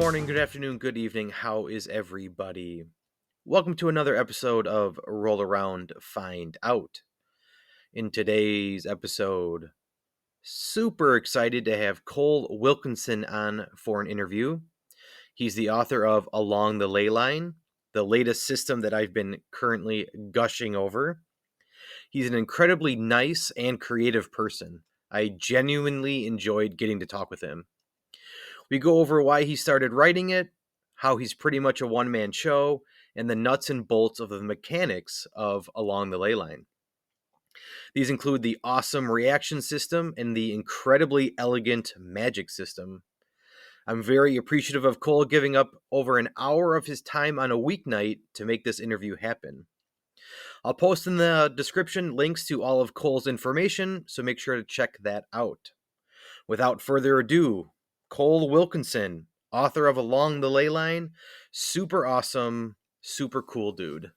morning, good afternoon, good evening. How is everybody? Welcome to another episode of Roll Around Find Out. In today's episode, super excited to have Cole Wilkinson on for an interview. He's the author of Along the Leyline, the latest system that I've been currently gushing over. He's an incredibly nice and creative person. I genuinely enjoyed getting to talk with him. We go over why he started writing it, how he's pretty much a one-man show, and the nuts and bolts of the mechanics of Along the Leyline. These include the awesome reaction system and the incredibly elegant magic system. I'm very appreciative of Cole giving up over an hour of his time on a weeknight to make this interview happen. I'll post in the description links to all of Cole's information, so make sure to check that out. Without further ado, Cole Wilkinson, author of Along the Leyline, super awesome, super cool dude.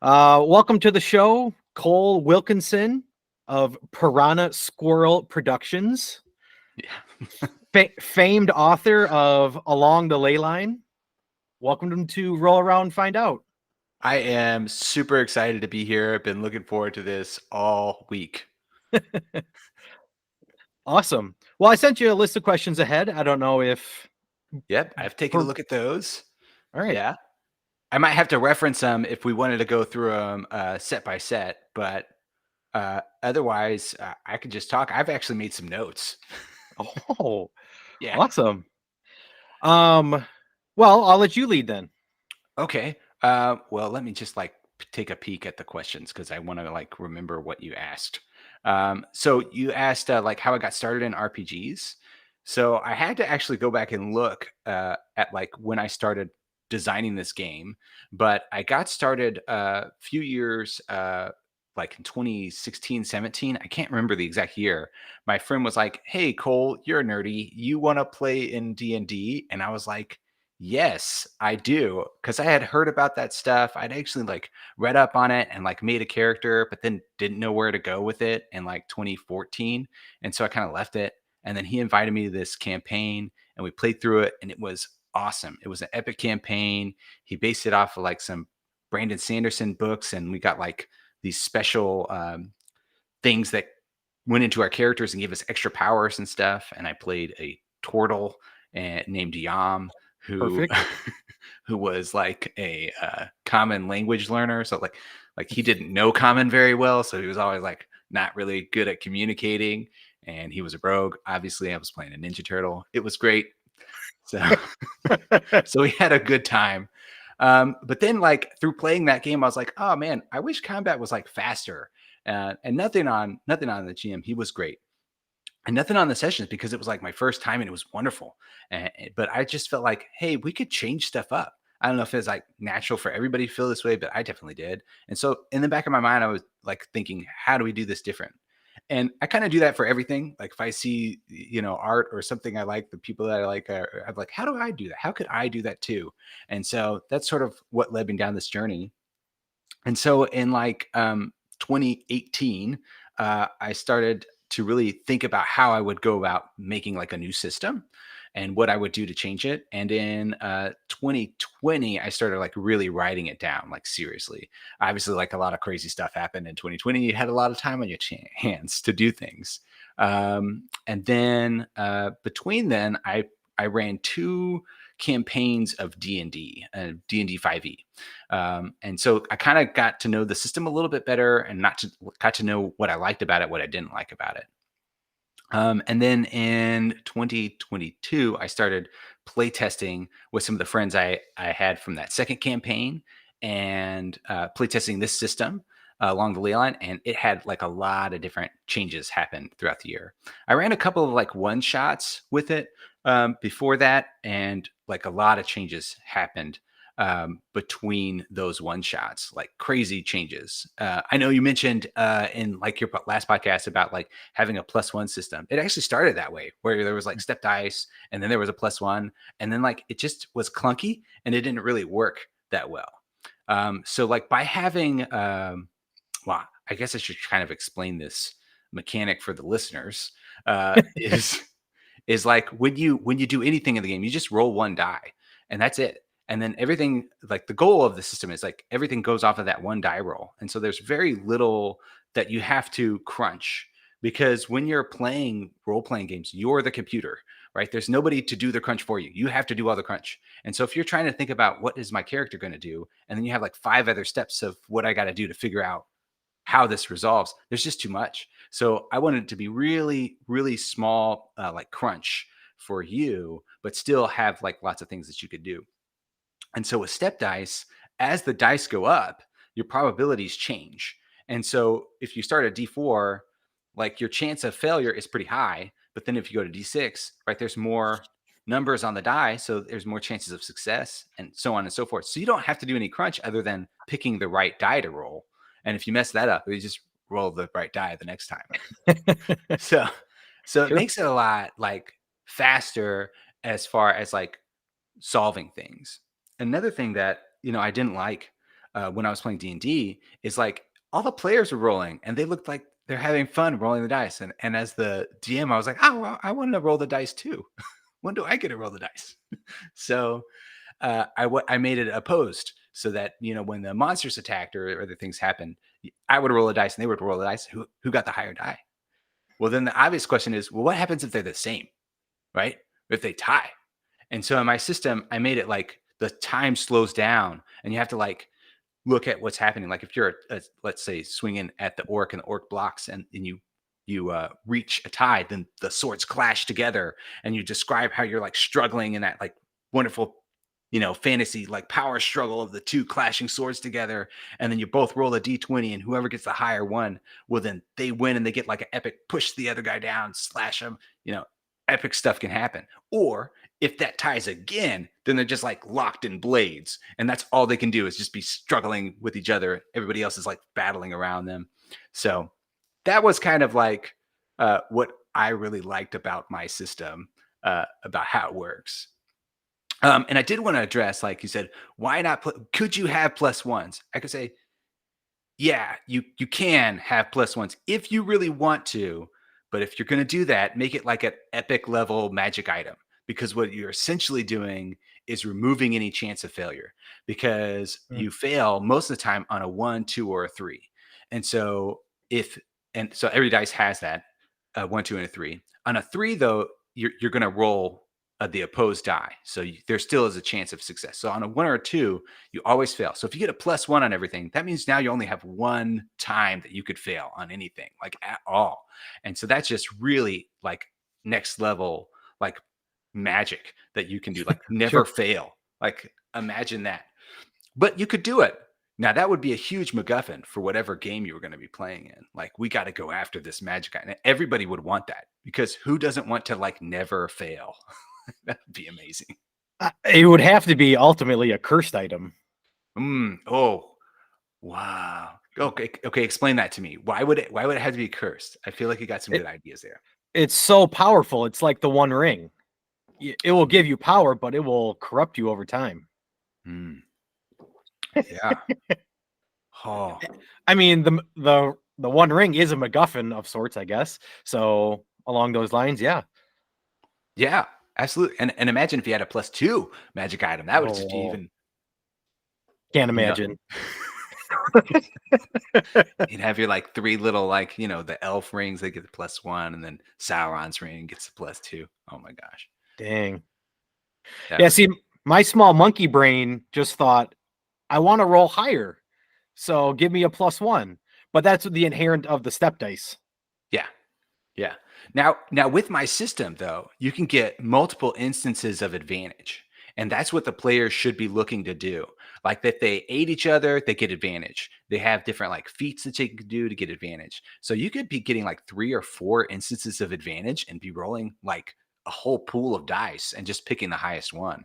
Welcome to the show, Cole Wilkinson of Piranha Squirrel Productions. Yeah. Famed author of Along the Leyline. Welcome to Roll Around Find Out. I am super excited to be here. I've been looking forward to this all week. Awesome. Well, I sent you a list of questions ahead. I don't know if... Yep, I've taken a look at those. All right. Yeah. I might have to reference them if we wanted to go through them set by set, but otherwise, I could just talk. I've actually made some notes. Oh, yeah. Awesome. Well, I'll let you lead then. Okay. Well, let me just take a peek at the questions because I want to remember what you asked. So you asked how I got started in RPGs. So I had to actually go back and look at when I started designing this game, but I got started a few years in 2016, 17. I can't remember the exact year. My friend was like, "Hey, Cole, you're a nerdy. You want to play in D&D?" And I was like, "Yes, I do." Because I had heard about that stuff. I'd actually read up on it and made a character, but then didn't know where to go with it in 2014. And so I kind of left it. And then he invited me to this campaign and we played through it and it was awesome. It was an epic campaign. He based it off of some Brandon Sanderson books and we got these special things that went into our characters and gave us extra powers and stuff. And I played a turtle named Yam, who who was a common language learner. So he didn't know common very well. So he was always not really good at communicating. And he was a rogue. Obviously, I was playing a Ninja Turtle. It was great. So, so we had a good time. But then through playing that game, I was like, oh man, I wish combat was faster. And nothing on the GM. He was great. And nothing on the sessions because it was my first time and it was wonderful. But I just felt hey, we could change stuff up. I don't know if it's natural for everybody to feel this way, but I definitely did. And so in the back of my mind, I was thinking, how do we do this different? And I kind of do that for everything. If I see, art or something I like, the people that I like, I'm like, how do I do that? How could I do that too? And so that's sort of what led me down this journey. And so in 2018, I started to really think about how I would go about making a new system and what I would do to change it. And in 2020, I started really writing it down, seriously. Obviously, a lot of crazy stuff happened in 2020. You had a lot of time on your hands to do things. And then between then, I ran 2 campaigns of D&D, D&D 5e. And so I kind of got to know the system a little bit better and got to know what I liked about it, what I didn't like about it. And then in 2022, I started playtesting with some of the friends I had from that second campaign and playtesting this system along the Leyline. And it had a lot of different changes happen throughout the year. I ran a couple of one-shots with it before that. And a lot of changes happened between those one shots, crazy changes. I know you mentioned in your last podcast about having a +1 system. It actually started that way, where there was step dice and then there was a +1 and then it just was clunky and it didn't really work that well. So by having, well, I guess I should kind of explain this mechanic for the listeners, is like when you do anything in the game, you just roll one die and that's it. And then everything, like the goal of the system is like everything goes off of that one die roll. And so there's very little that you have to crunch, because when you're playing role-playing games, you're the computer, right? There's nobody to do the crunch for you. You have to do all the crunch. And so if you're trying to think about what is my character going to do, and then you have like 5 other steps of what I got to do to figure out how this resolves, there's just too much. So I wanted it to be really, really small, like crunch for you, but still have like lots of things that you could do. And so with step dice, as the dice go up, your probabilities change. And so if you start at D4, like your chance of failure is pretty high. But then if you go to D6, right, there's more numbers on the die. So there's more chances of success and so on and so forth. So you don't have to do any crunch other than picking the right die to roll. And if you mess that up, you just roll the right die the next time. So it Sure. makes it a lot like faster as far as like solving things. Another thing that I didn't like when I was playing D&D is like all the players were rolling and they looked like they're having fun rolling the dice. And as the DM, I was like, oh, well, I want to roll the dice too. When do I get to roll the dice? So I made it opposed so that when the monsters attacked or other things happened, I would roll a dice and they would roll the dice. Who got the higher die? Well, then the obvious question is, well, what happens if they're the same, right? If they tie? And so in my system, I made it like the time slows down and you have to like look at what's happening. Like if you're, let's say, swinging at the orc and the orc blocks and you reach a tie, then the swords clash together and you describe how you're like struggling in that like wonderful, fantasy like power struggle of the two clashing swords together. And then you both roll a d20 and whoever gets the higher one, well, then they win and they get like an epic push the other guy down, slash them, epic stuff can happen. Or if that ties again, then they're just like locked in blades. And that's all they can do is just be struggling with each other. Everybody else is like battling around them. So that was kind of like what I really liked about my system, about how it works. And I did want to address, like you said, why not? Could you have plus ones? I could say, yeah, you can have plus ones if you really want to. But if you're going to do that, make it like an epic level magic item, because what you're essentially doing is removing any chance of failure, because Mm. you fail most of the time on a 1, 2, or a 3. And so every dice has that 1, 2, and a 3. On a 3, though, you're going to roll the opposed die, so there still is a chance of success. So on a 1 or a 2, you always fail. So if you get a +1 on everything, that means now you only have one time that you could fail on anything, like at all. And so that's just really like next level, like magic that you can do, like never Sure. fail. Like imagine that. But you could do it. Now that would be a huge MacGuffin for whatever game you were going to be playing in. Like we got to go after this magic item. And everybody would want that, because who doesn't want to like never fail? That would be amazing. It would have to be ultimately a cursed item. Oh, wow. Okay. Okay. Explain that to me. Why would it have to be cursed? I feel like you got some good ideas there. It's so powerful. It's like the One Ring. It will give you power, but it will corrupt you over time. Mm. Yeah. Oh, I mean, the One Ring is a MacGuffin of sorts, I guess. So along those lines, yeah. yeah, absolutely. And imagine if you had a +2 magic item, that would just be Oh, even, can't you know, imagine. you'd have your like 3 little, like, the elf rings, they get the +1, and then Sauron's ring gets the +2. Oh my gosh. Dang. That Yeah, would see, be, my small monkey brain just thought, I want to roll higher. So give me a +1. But that's the inherent of the step dice. yeah. Yeah. Now with my system though, you can get multiple instances of advantage. And that's what the players should be looking to do. Like that they aid each other, they get advantage. They have different like feats that they can do to get advantage. So you could be getting like 3 or 4 instances of advantage and be rolling like a whole pool of dice and just picking the highest one.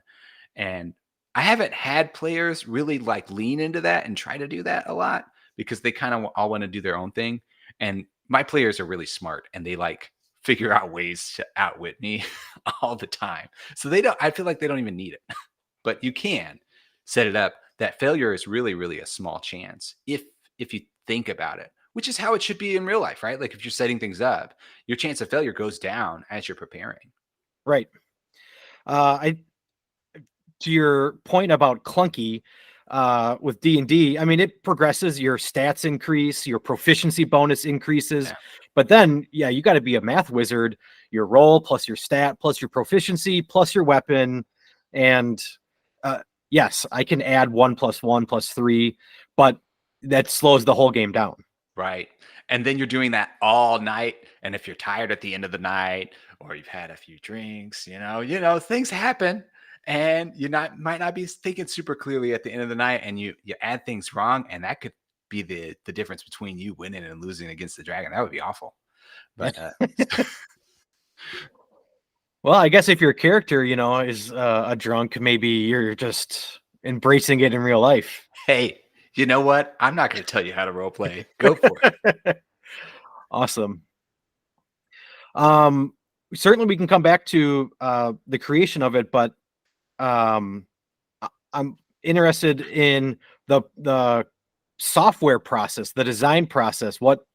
And I haven't had players really like lean into that and try to do that a lot, because they kind of all want to do their own thing. And my players are really smart and they like figure out ways to outwit me all the time. So I feel like they don't even need it. But you can set it up that failure is really, really a small chance if you think about it, which is how it should be in real life, right? Like if you're setting things up, your chance of failure goes down as you're preparing. Right. I to your point about clunky with D&D, I mean, it progresses, your stats increase, your proficiency bonus increases, Yeah. but then, yeah, you got to be a math wizard, your roll plus your stat plus your proficiency plus your weapon. And uh, yes, I can add 1 + 1 + 3, but that slows the whole game down. Right. And then you're doing that all night. And if you're tired at the end of the night or you've had a few drinks, things happen and you not might not be thinking super clearly at the end of the night and you add things wrong and that could be the difference between you winning and losing against the dragon. That would be awful. But Well, I guess if your character, is a drunk, maybe you're just embracing it in real life. hey, you know what? I'm not going to tell you how to role play. Go for it. Awesome. Um, Certainly we can come back to the creation of it, but I'm interested in the software process, the design process. What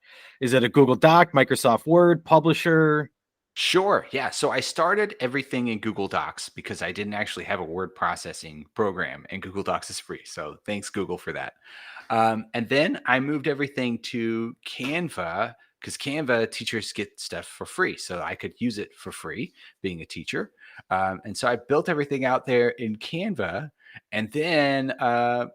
is it? A Google Doc, Microsoft Word, Publisher? Sure. Yeah. So I started everything in Google Docs because I didn't actually have a word processing program, and Google Docs is free. So thanks, Google, for that. And then I moved everything to Canva because Canva teachers get stuff for free. So I could use it for free being a teacher. And so I built everything out there in Canva and then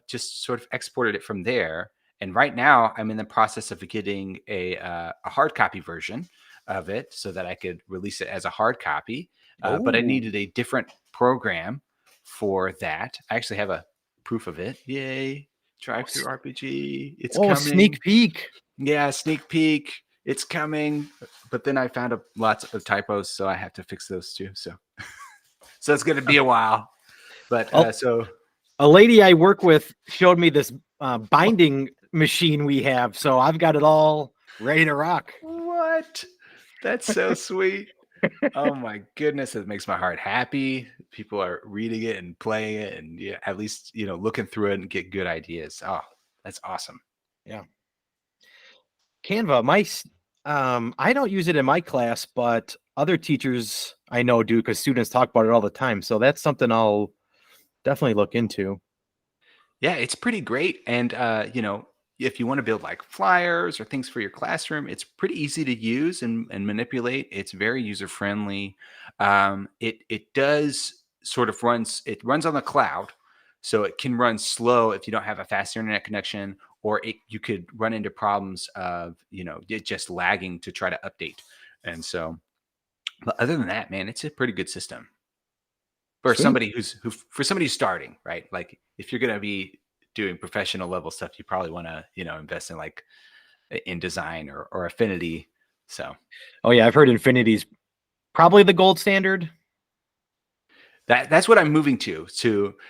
just sort of exported it from there. And right now I'm in the process of getting a hard copy version of it so that I could release it as a hard copy. But I Oh, needed a different program for that. I actually have a proof of it. Yay. Drive through RPG. It's sneak coming. peek. Yeah, sneak peek. It's coming. But then I found lots of typos, so I have to fix those too. So it's going to be a while. But A, a lady I work with showed me this binding machine we have, so I've got it all ready to rock. what? That's so sweet. Oh my goodness, it makes my heart happy. People are reading it and playing it and yeah, at least, looking through it and get good ideas. Oh, that's awesome. Yeah. Canva, I don't use it in my class, but other teachers I know do because students talk about it all the time. So that's something I'll definitely look into. Yeah, it's pretty great. And if you want to build like flyers or things for your classroom, it's pretty easy to use and manipulate. It's very user friendly. It does sort of runs on the cloud, so it can run slow if you don't have a fast internet connection, or you could run into problems of it just lagging to try to update. And so, but other than that, man, it's a pretty good system for Sweet. somebody for somebody who's starting, right? Like if you're going to be doing professional level stuff, you probably want to, invest in like in design or affinity. So Oh yeah, I've heard Infinity's probably the gold standard. that's what I'm moving to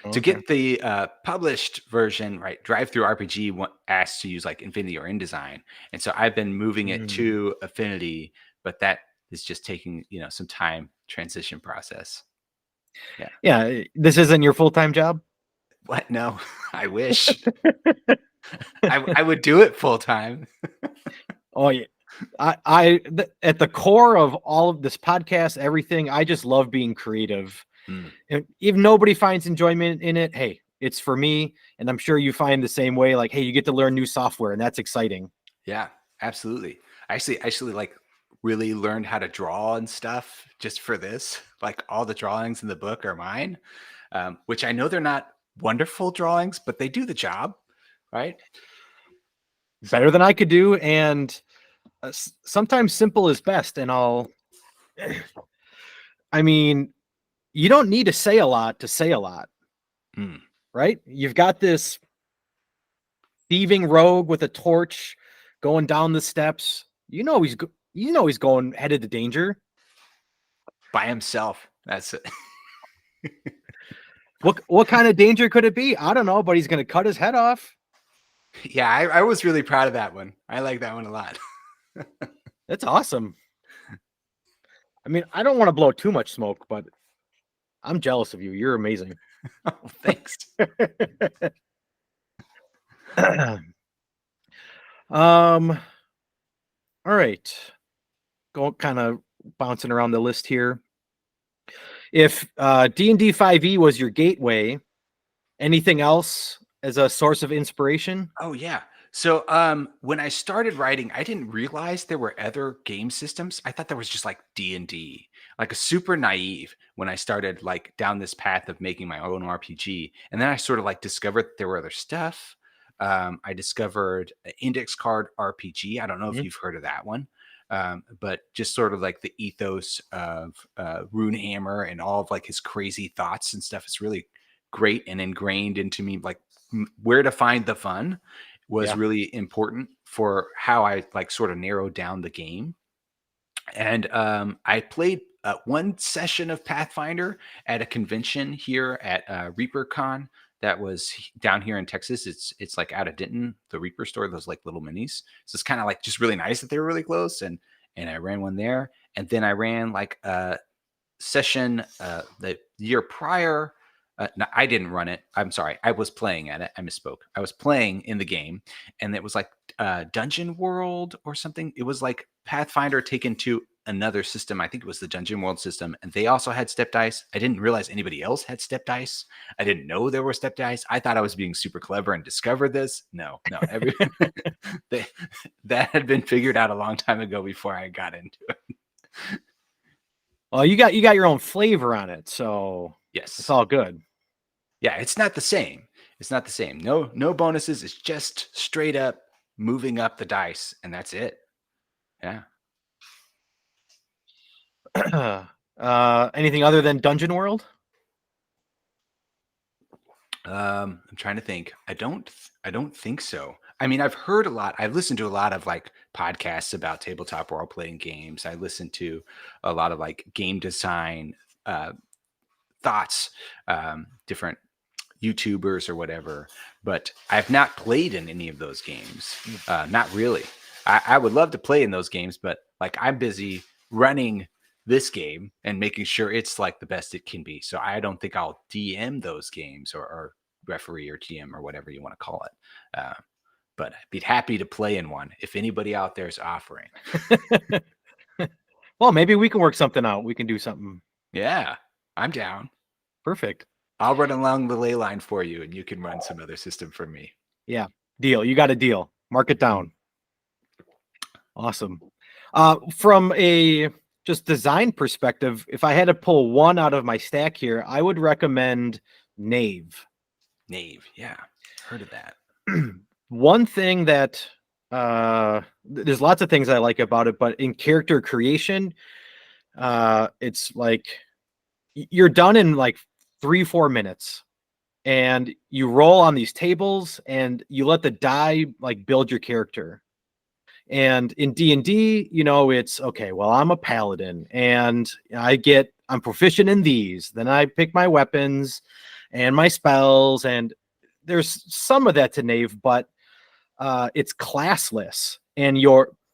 Okay. get the published version, right? Drive through RPG asks to use like Infinity or InDesign. And so I've been moving it Mm. to Affinity, but that is just taking, some time transition process. Yeah. Yeah, this isn't your full-time job? What? No, I wish I would do it full time. Oh yeah. At the core of all of this podcast, everything, I just love being creative. Mm. And if nobody finds enjoyment in it, hey, it's for me. And I'm sure you find the same way. Like, hey, you get to learn new software, and that's exciting. Yeah, absolutely. I actually like really learned how to draw and stuff just for this. Like all the drawings in the book are mine, which I know they're not wonderful drawings, but they do the job, right? Better So than I could do, and sometimes simple is best. And I mean, you don't need to say a lot to say a lot, mm, right? You've got this thieving rogue with a torch going down the steps. You know he's going headed to danger. by himself. That's it. What kind of danger could it be? I don't know, but he's going to cut his head off. Yeah, I was really proud of that one. I like that one a lot. That's awesome. I mean, I don't want to blow too much smoke, but I'm jealous of you. You're amazing. Oh, thanks. All right. Go kind of bouncing around the list here. If D&D 5e was your gateway, anything else as a source of inspiration? Oh yeah. So when I started writing, I didn't realize there were other game systems. I thought there was just like D&D. Like a super naive when I started like down this path of making my own RPG. And then I sort of like discovered that there were other stuff. I discovered Index Card RPG. I don't know if Mhm. you've heard of that one. But just sort of like the ethos of Runehammer and all of like his crazy thoughts and stuff. It's really great and ingrained into me, like where to find the fun was Yeah. really important for how I like sort of narrowed down the game. And I played one session of Pathfinder at a convention here at ReaperCon that was down here in Texas. It's like out of Denton, the Reaper store, those like little minis. So it's kind of like just really nice that they were really close. And I ran one there, and then I ran like a session the year prior. No, I didn't run it. I'm sorry. I was playing at it. I misspoke. I was playing in the game, and it was like Dungeon World or something. It was like Pathfinder taken to another system. I think it was the Dungeon World system, and they also had step dice. I didn't realize anybody else had step dice. I didn't know there were step dice. I thought I was being super clever and discovered this. No, no. They, that had been figured out a long time ago before I got into it. Well, you got your own flavor on it, so it's Yes. all good. Yeah, it's not the same. It's not the same. No bonuses. It's just straight up moving up the dice, and that's it. Yeah. Anything other than Dungeon World? I'm trying to think. I don't think so. I mean, I've heard a lot. I've listened to a lot of like podcasts about tabletop role playing games. I listen to a lot of like game design thoughts, different YouTubers or whatever, but I've not played in any of those games. Not really. I would love to play in those games, but like I'm busy running this game and making sure it's like the best it can be. So I don't think I'll DM those games or referee or GM or whatever you want to call it. But I'd be happy to play in one if anybody out there is offering. Well, maybe we can work something out. We can do something Yeah, I'm down. perfect. I'll run along the ley line for you, and you can run some other system for me. Yeah, deal. You got a deal. Mark it down. Awesome. From a just design perspective, if I had to pull one out of my stack here, I would recommend Knave. Knave, yeah, heard of that. One thing that there's lots of things I like about it, but in character creation, it's like you're done in like 3-4 minutes, and you roll on these tables and you let the die like build your character. And in D&D, it's okay, well, I'm a paladin and I'm proficient in these. Then I pick my weapons and my spells, and there's some of that to Knave, but it's classless. And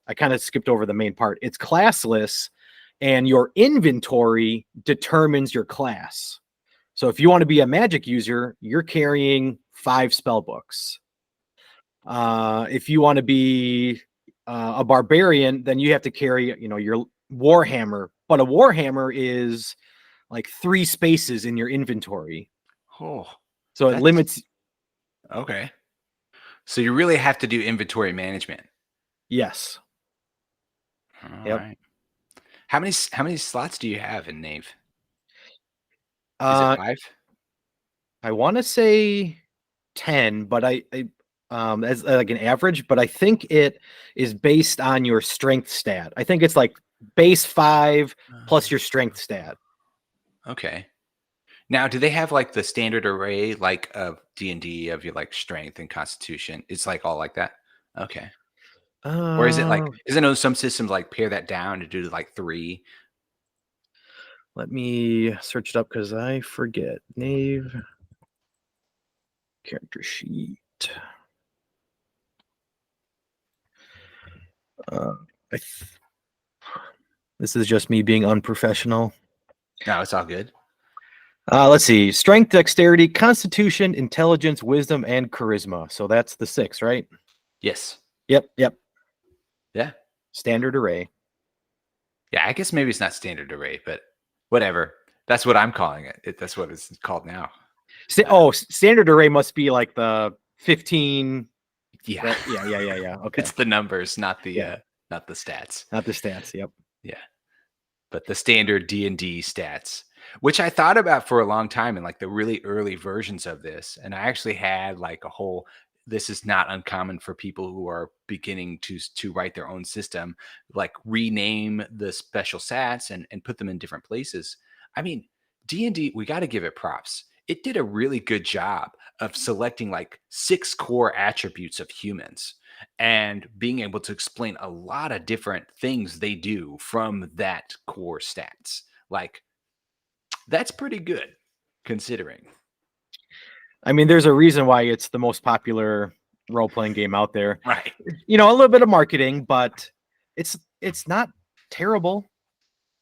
I kind of skipped over the main part. It's classless, and your inventory determines your class. So if you want to be a magic user, you're carrying 5 spell books. If you want to be a barbarian, then you have to carry, your warhammer. But a warhammer is like 3 spaces in your inventory, Oh, so it that's limits. okay. So you really have to do inventory management. Yes. All Yep. right. How many slots do you have in Knave? Is it Uh, 5? I want to say 10, but I as like an average, but I think it is based on your strength stat. I think it's like base 5 plus your strength stat. Okay. Now, do they have like the standard array like of D&D of your like strength and constitution? It's like all like that. Okay. Or is it like, Uh, because I know some systems like pare that down to do like 3. Let me search it up because I forget. Knave character sheet. Uh, I th- this is just me being unprofessional. No, it's all good. Let's see. Strength, dexterity, constitution, intelligence, wisdom, and charisma. So that's the 6, right? Yes. Yep. Yeah. Standard array. Yeah, I guess maybe it's not standard array, but whatever. That's what I'm calling it. That's what it's called now. Standard array must be like the 15. Yeah. Right? Yeah. Okay. It's the numbers, not the Yeah. not the stats. Not the stats. Yep. Yeah. But the standard D&D stats, which I thought about for a long time in like the really early versions of this. And I actually had like a whole, this is not uncommon for people who are beginning to write their own system, like rename the special stats and put them in different places. I mean, D&D, we got to give it props. It did a really good job of selecting like 6 core attributes of humans and being able to explain a lot of different things they do from that core stats. Like, that's pretty good considering. I mean, there's a reason why it's the most popular role-playing game out there. Right. You know, a little bit of marketing, but it's not terrible.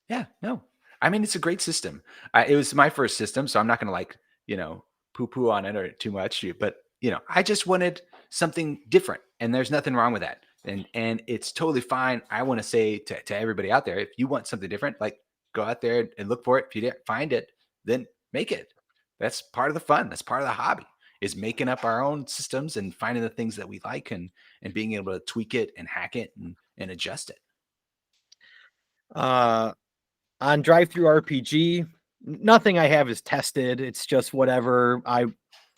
Yeah, no. I mean, it's a great system. It was my first system, so I'm not going to like, poo-poo on it or too much. But, I just wanted something different, and there's nothing wrong with that. And it's totally fine. I want to say to everybody out there, if you want something different, like go out there and look for it. If you didn't find it, then make it. That's part of the fun. That's part of the hobby, is making up our own systems and finding the things that we like and being able to tweak it and hack it and adjust it. On Drive Through RPG, nothing I have is tested. It's just whatever I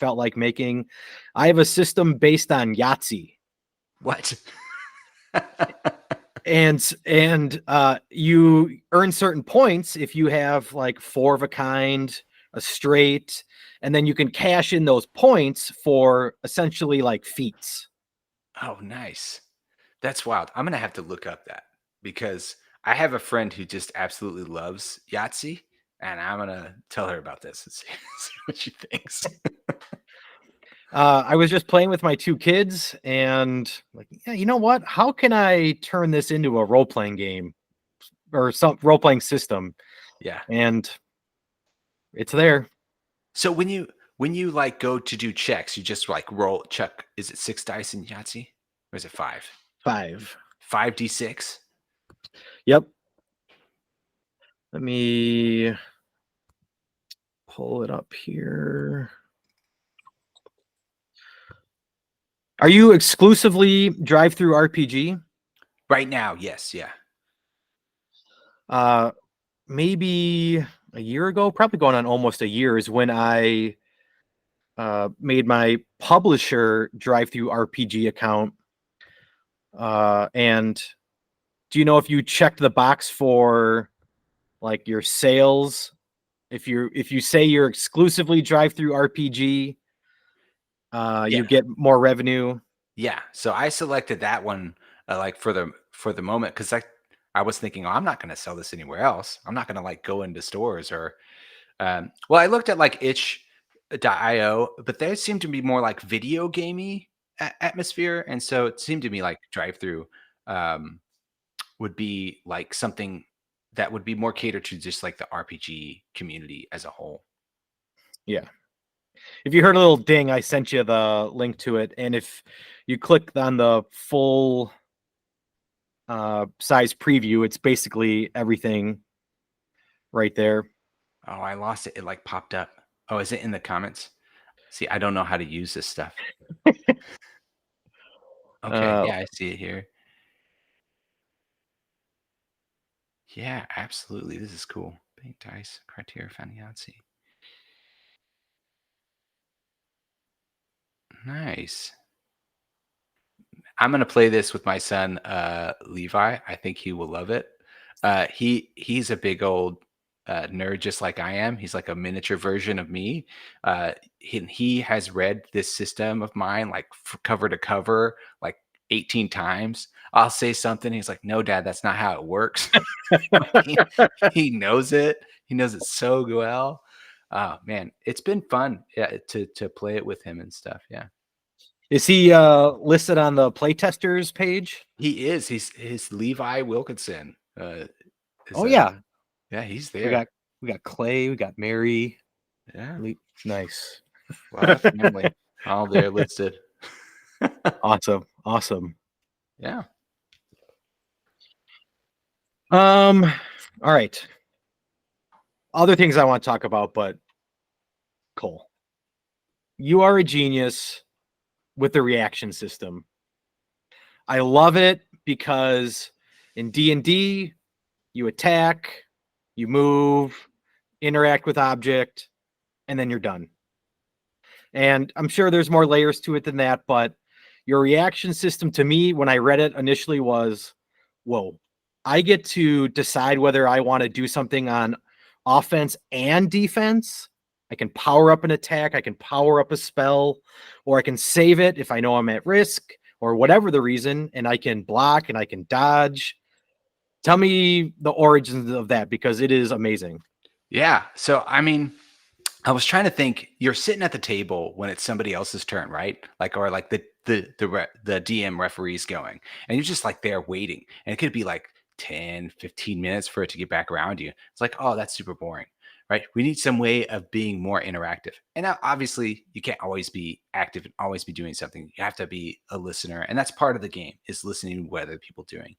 felt like making. I have a system based on Yahtzee. What? and you earn certain points if you have like 4 of a kind, a straight, and then you can cash in those points for essentially like feats. Oh, nice. That's wild. I'm going to have to look up that because I have a friend who just absolutely loves Yahtzee, and I'm going to tell her about this and see what she thinks. I was just playing with my 2 kids and like, yeah, you know what? How can I turn this into a role-playing game or some role-playing system? Yeah. And it's there. So when you like go to do checks, you just like roll check. Is it 6 dice in Yahtzee or is it 5? 5. 5d6? Yep. Let me pull it up here. Are you exclusively Drive Through RPG? Right now, yes, yeah. Maybe a year ago, probably going on almost a year, is when I made my publisher Drive Through RPG account. And do you know if you checked the box for like your sales? If you say you're exclusively Drive Through RPG, you get more revenue. Yeah. So I selected that one like for the moment because I was thinking, oh, I'm not going to sell this anywhere else. I'm not going to like go into stores or well, I looked at like itch.io, but they seem to be more like video gamey atmosphere, and so it seemed to me like Drive Through would be like something that would be more catered to just like the RPG community as a whole. Yeah. If you heard a little ding, I sent you the link to it. And if you click on the full size preview, it's basically everything right there. Oh, I lost it. It like popped up. Oh, is it in the comments? See, I don't know how to use this stuff. Okay. Yeah, I see it here. Yeah, absolutely. This is cool. Bank dice, criteria found in Yahtzee. Nice. I'm gonna play this with my son, Levi. I think he will love it. He's a big old nerd, just like I am. He's like a miniature version of me. He has read this system of mine like cover to cover, like 18 times. I'll say something. He's like, "No, Dad, that's not how it works." he knows it. He knows it so well. Oh man, it's been fun, yeah, to play it with him and stuff. Yeah. Is he listed on the playtesters page? He is. He's Levi Wilkinson. Yeah. Yeah, he's there. We got Clay, we got Mary. Yeah. Nice. A lot of family all there listed. Awesome. Yeah. All right. other things I want to talk about, but Cole, you are a genius with the reaction system. I love it because in D&D, you attack, you move, interact with object, and then you're done. And I'm sure there's more layers to it than that, but your reaction system to me when I read it initially was, whoa, I get to decide whether I want to do something on offense and defense. I can power up an attack, I can power up a spell, or I can save it if I know I'm at risk or whatever the reason, and I can block and I can dodge. Tell me the origins of that because it is amazing. Yeah. So, I mean, I was trying to think. You're sitting at the table when it's somebody else's turn, right? Like, or like the DM referee's going, and you're just like there waiting, and it could be like 10, 15 minutes for it to get back around you. It's like, oh, that's super boring, right? We need some way of being more interactive. And now, obviously, you can't always be active and always be doing something. You have to be a listener, and that's part of the game is listening to what other people doing.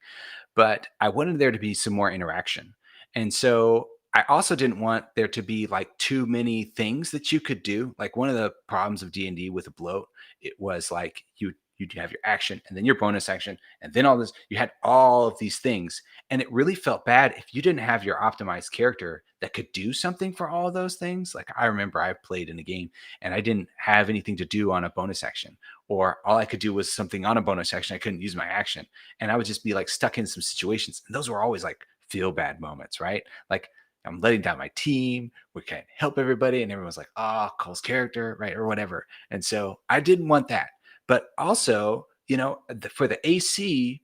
But I wanted there to be some more interaction. And so I also didn't want there to be like too many things that you could do. Like one of the problems of D&D with a bloat, it was like you'd have your action and then your bonus action and then all this, you had all of these things. And it really felt bad if you didn't have your optimized character that could do something for all of those things. Like I remember I played in a game and I didn't have anything to do on a bonus action, or all I could do was something on a bonus action. I couldn't use my action. And I would just be like stuck in some situations. And those were always like feel bad moments, right? Like I'm letting down my team. We can't help everybody. And everyone's like, oh, Cole's character, right? Or whatever. And so I didn't want that. But also, for the AC,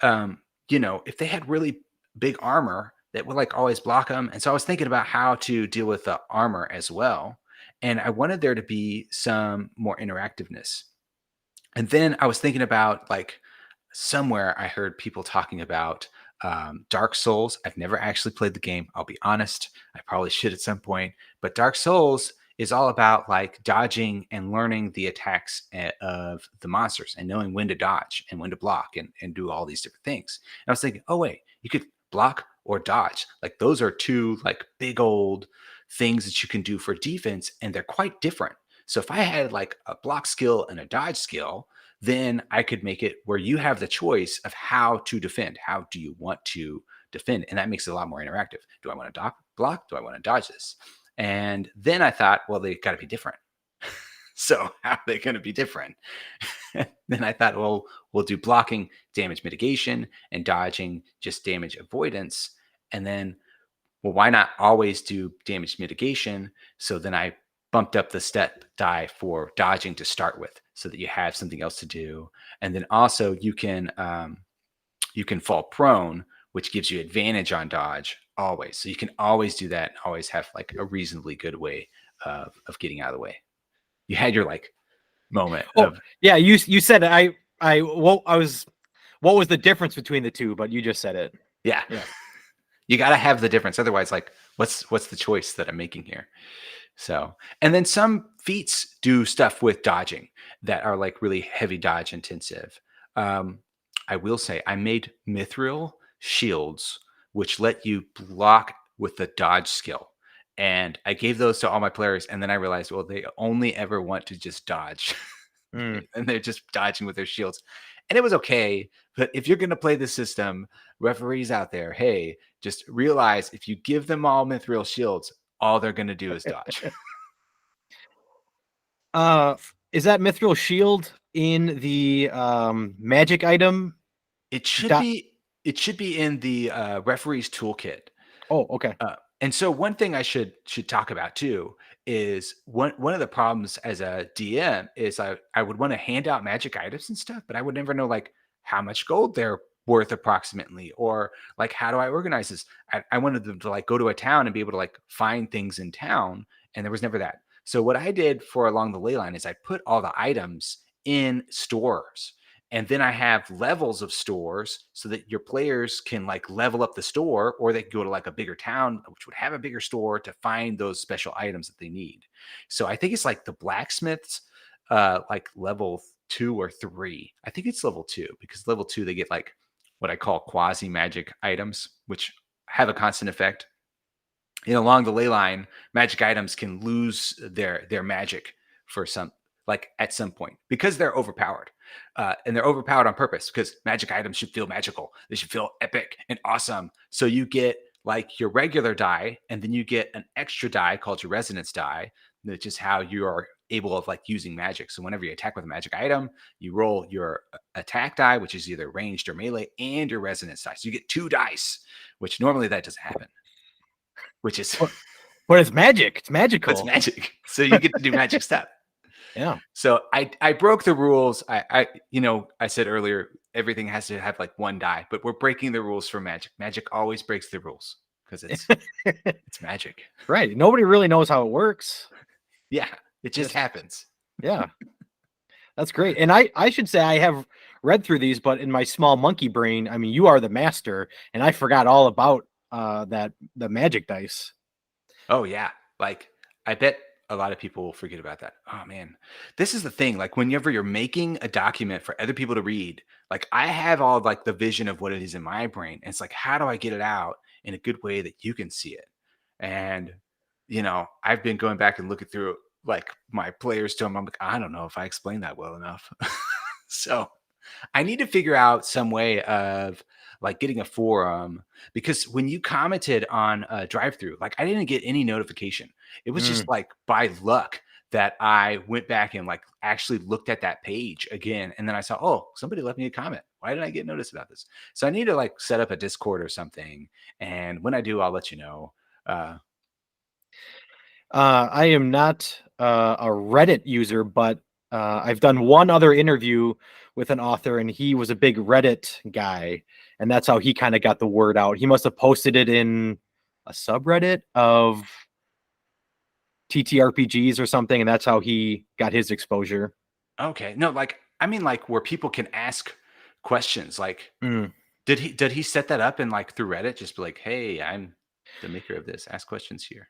if they had really big armor that would like always block them. And so I was thinking about how to deal with the armor as well. And I wanted there to be some more interactiveness. And then I was thinking about like somewhere I heard people talking about Dark Souls. I've never actually played the game. I'll be honest. I probably should at some point. But Dark Souls is all about like dodging and learning the attacks of the monsters and knowing when to dodge and when to block and do all these different things. And I was thinking, oh, wait, you could block or dodge. Like those are two like big old things that you can do for defense, and they're quite different. So if I had like a block skill and a dodge skill, then I could make it where you have the choice of how to defend. How do you want to defend? And that makes it a lot more interactive. Do I want to block? Do I want to dodge this? And then I thought, well, they got to be different. So how are they going to be different? Then I thought, well, we'll do blocking, damage mitigation, and dodging, just damage avoidance. And then, well, why not always do damage mitigation? So then I bumped up the step die for dodging to start with so that you have something else to do. And then also you can fall prone, which gives you advantage on dodge always. So you can always do that and always have like a reasonably good way of getting out of the way. You had your like moment of yeah, you said it. What was the difference between the two, but you just said it. Yeah. You got to have the difference. Otherwise, like what's the choice that I'm making here? So, and then some feats do stuff with dodging that are like really heavy dodge intensive. I will say I made mithril shields, which let you block with the dodge skill. And I gave those to all my players. And then I realized, well, they only ever want to just dodge. And they're just dodging with their shields. And it was okay. But if you're going to play the system, referees out there, hey, just realize if you give them all mithril shields, all they're going to do is dodge. Is that mithril shield in the magic item? It should be in the referee's toolkit. Oh, okay. And so one thing I should talk about too is one of the problems as a DM is I would want to hand out magic items and stuff, but I would never know like how much gold they're worth approximately, or like how do I organize this? I wanted them to like go to a town and be able to like find things in town, and there was never that. So what I did for Along the Leyline is I put all the items in stores. And then I have levels of stores so that your players can like level up the store, or they can go to like a bigger town, which would have a bigger store to find those special items that they need. So I think it's like the blacksmiths, like level 2 or 3. I think it's level 2 because level 2, they get like what I call quasi magic items, which have a constant effect. in Along the Leyline, magic items can lose their magic for some, like at some point, because they're overpowered. And they're overpowered on purpose, because magic items should feel magical. They should feel epic and awesome. So you get like your regular die, and then you get an extra die called your resonance die, which is how you are able of like using magic. So whenever you attack with a magic item, you roll your attack die, which is either ranged or melee, and your resonance die. So you get 2 dice, which normally that doesn't happen, which is But it's magic. It's it's magical. magic. So you get to do magic stuff. Yeah. So I broke the rules. I said earlier everything has to have like 1 die, but we're breaking the rules for magic. Magic always breaks the rules because it's magic. Right. Nobody really knows how it works. Yeah, it just happens. Yeah. That's great. And I should say I have read through these, but in my small monkey brain, I mean, you are the master, and I forgot all about the magic dice. Oh yeah. Like I bet a lot of people will forget about that. Oh man. This is the thing. Like whenever you're making a document for other people to read, like I have all like the vision of what it is in my brain. And it's like, how do I get it out in a good way that you can see it? And I've been going back and looking through like my players to them. I'm like, I don't know if I explained that well enough. So I need to figure out some way of like getting a forum, because when you commented on a drive through, like I didn't get any notification. It was just like by luck that I went back and like actually looked at that page again. And then I saw, oh, somebody left me a comment. Why did I get noticed about this? So I need to like set up a Discord or something. And when I do, I'll let you know. I am not a Reddit user, but I've done one other interview with an author, and he was a big Reddit guy, and that's how he kind of got the word out. He must have posted it in a subreddit of TTRPGs or something, and that's how he got his exposure. Okay. No, like I mean like where people can ask questions. Like did he set that up and like through Reddit just be like, hey, I'm the maker of this. Ask questions here.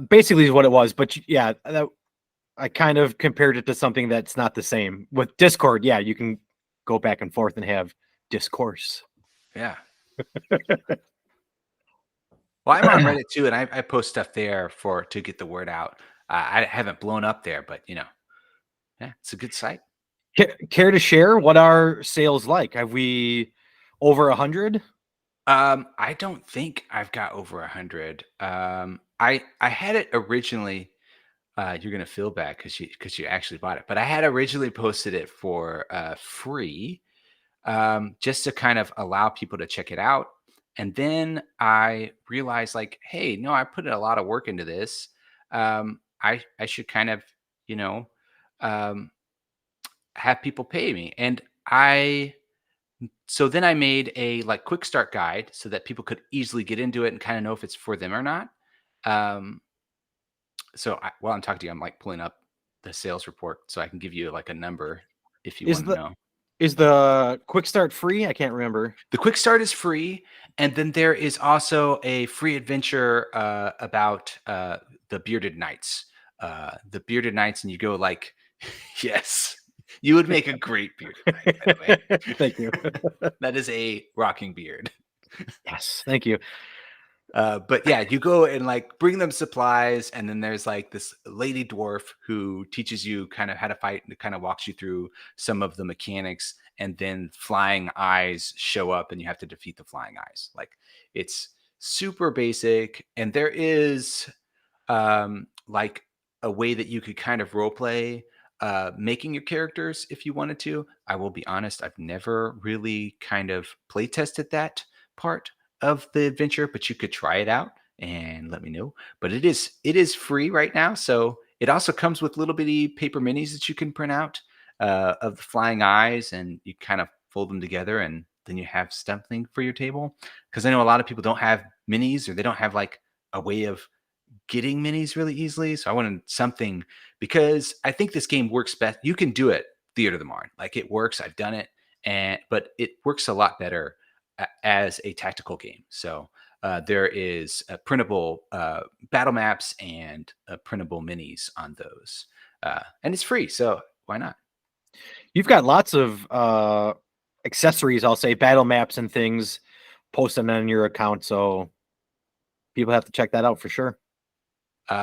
Basically is what it was, but yeah, I kind of compared it to something that's not the same. With Discord, yeah, you can go back and forth and have discourse. Yeah. Well, I'm on Reddit too, and I post stuff there to get the word out. I haven't blown up there, but yeah, it's a good site. Care to share what our sales like? Have we over 100? I don't think I've got over 100. I had it originally. You're gonna feel bad because you actually bought it, but I had originally posted it for free, just to kind of allow people to check it out. And then I realized, like, hey, no, I put a lot of work into this. I should kind of, um, have people pay me. And so then I made a like quick start guide so that people could easily get into it and kind of know if it's for them or not. So while I'm talking to you, I'm like pulling up the sales report so I can give you like a number if you want to know. Is the quick start free? I can't remember. The quick start is free, and then there is also a free adventure about the bearded knights. The bearded knights, and you go like, yes, you would make a great bearded knight. By the way. Thank you. That is a rocking beard. Yes, thank you. But yeah, you go and like bring them supplies, and then there's like this lady dwarf who teaches you kind of how to fight and kind of walks you through some of the mechanics, and then flying eyes show up and you have to defeat the flying eyes. Like it's super basic, and there is like a way that you could kind of role play making your characters if you wanted to. I will be honest, I've never really kind of play tested that part of the adventure, but you could try it out and let me know. But it is free right now, so it also comes with little bitty paper minis that you can print out of the flying eyes, and you kind of fold them together, and then you have something for your table. Because I know a lot of people don't have minis, or they don't have like a way of getting minis really easily. So I wanted something, because I think this game works best. You can do it Theater of the Marne, like it works. I've done it, but it works a lot better as a tactical game. So there is printable battle maps and printable minis on those, and it's free. So why not? You've got lots of accessories, I'll say, battle maps and things posted on your account, so People have to check that out for sure.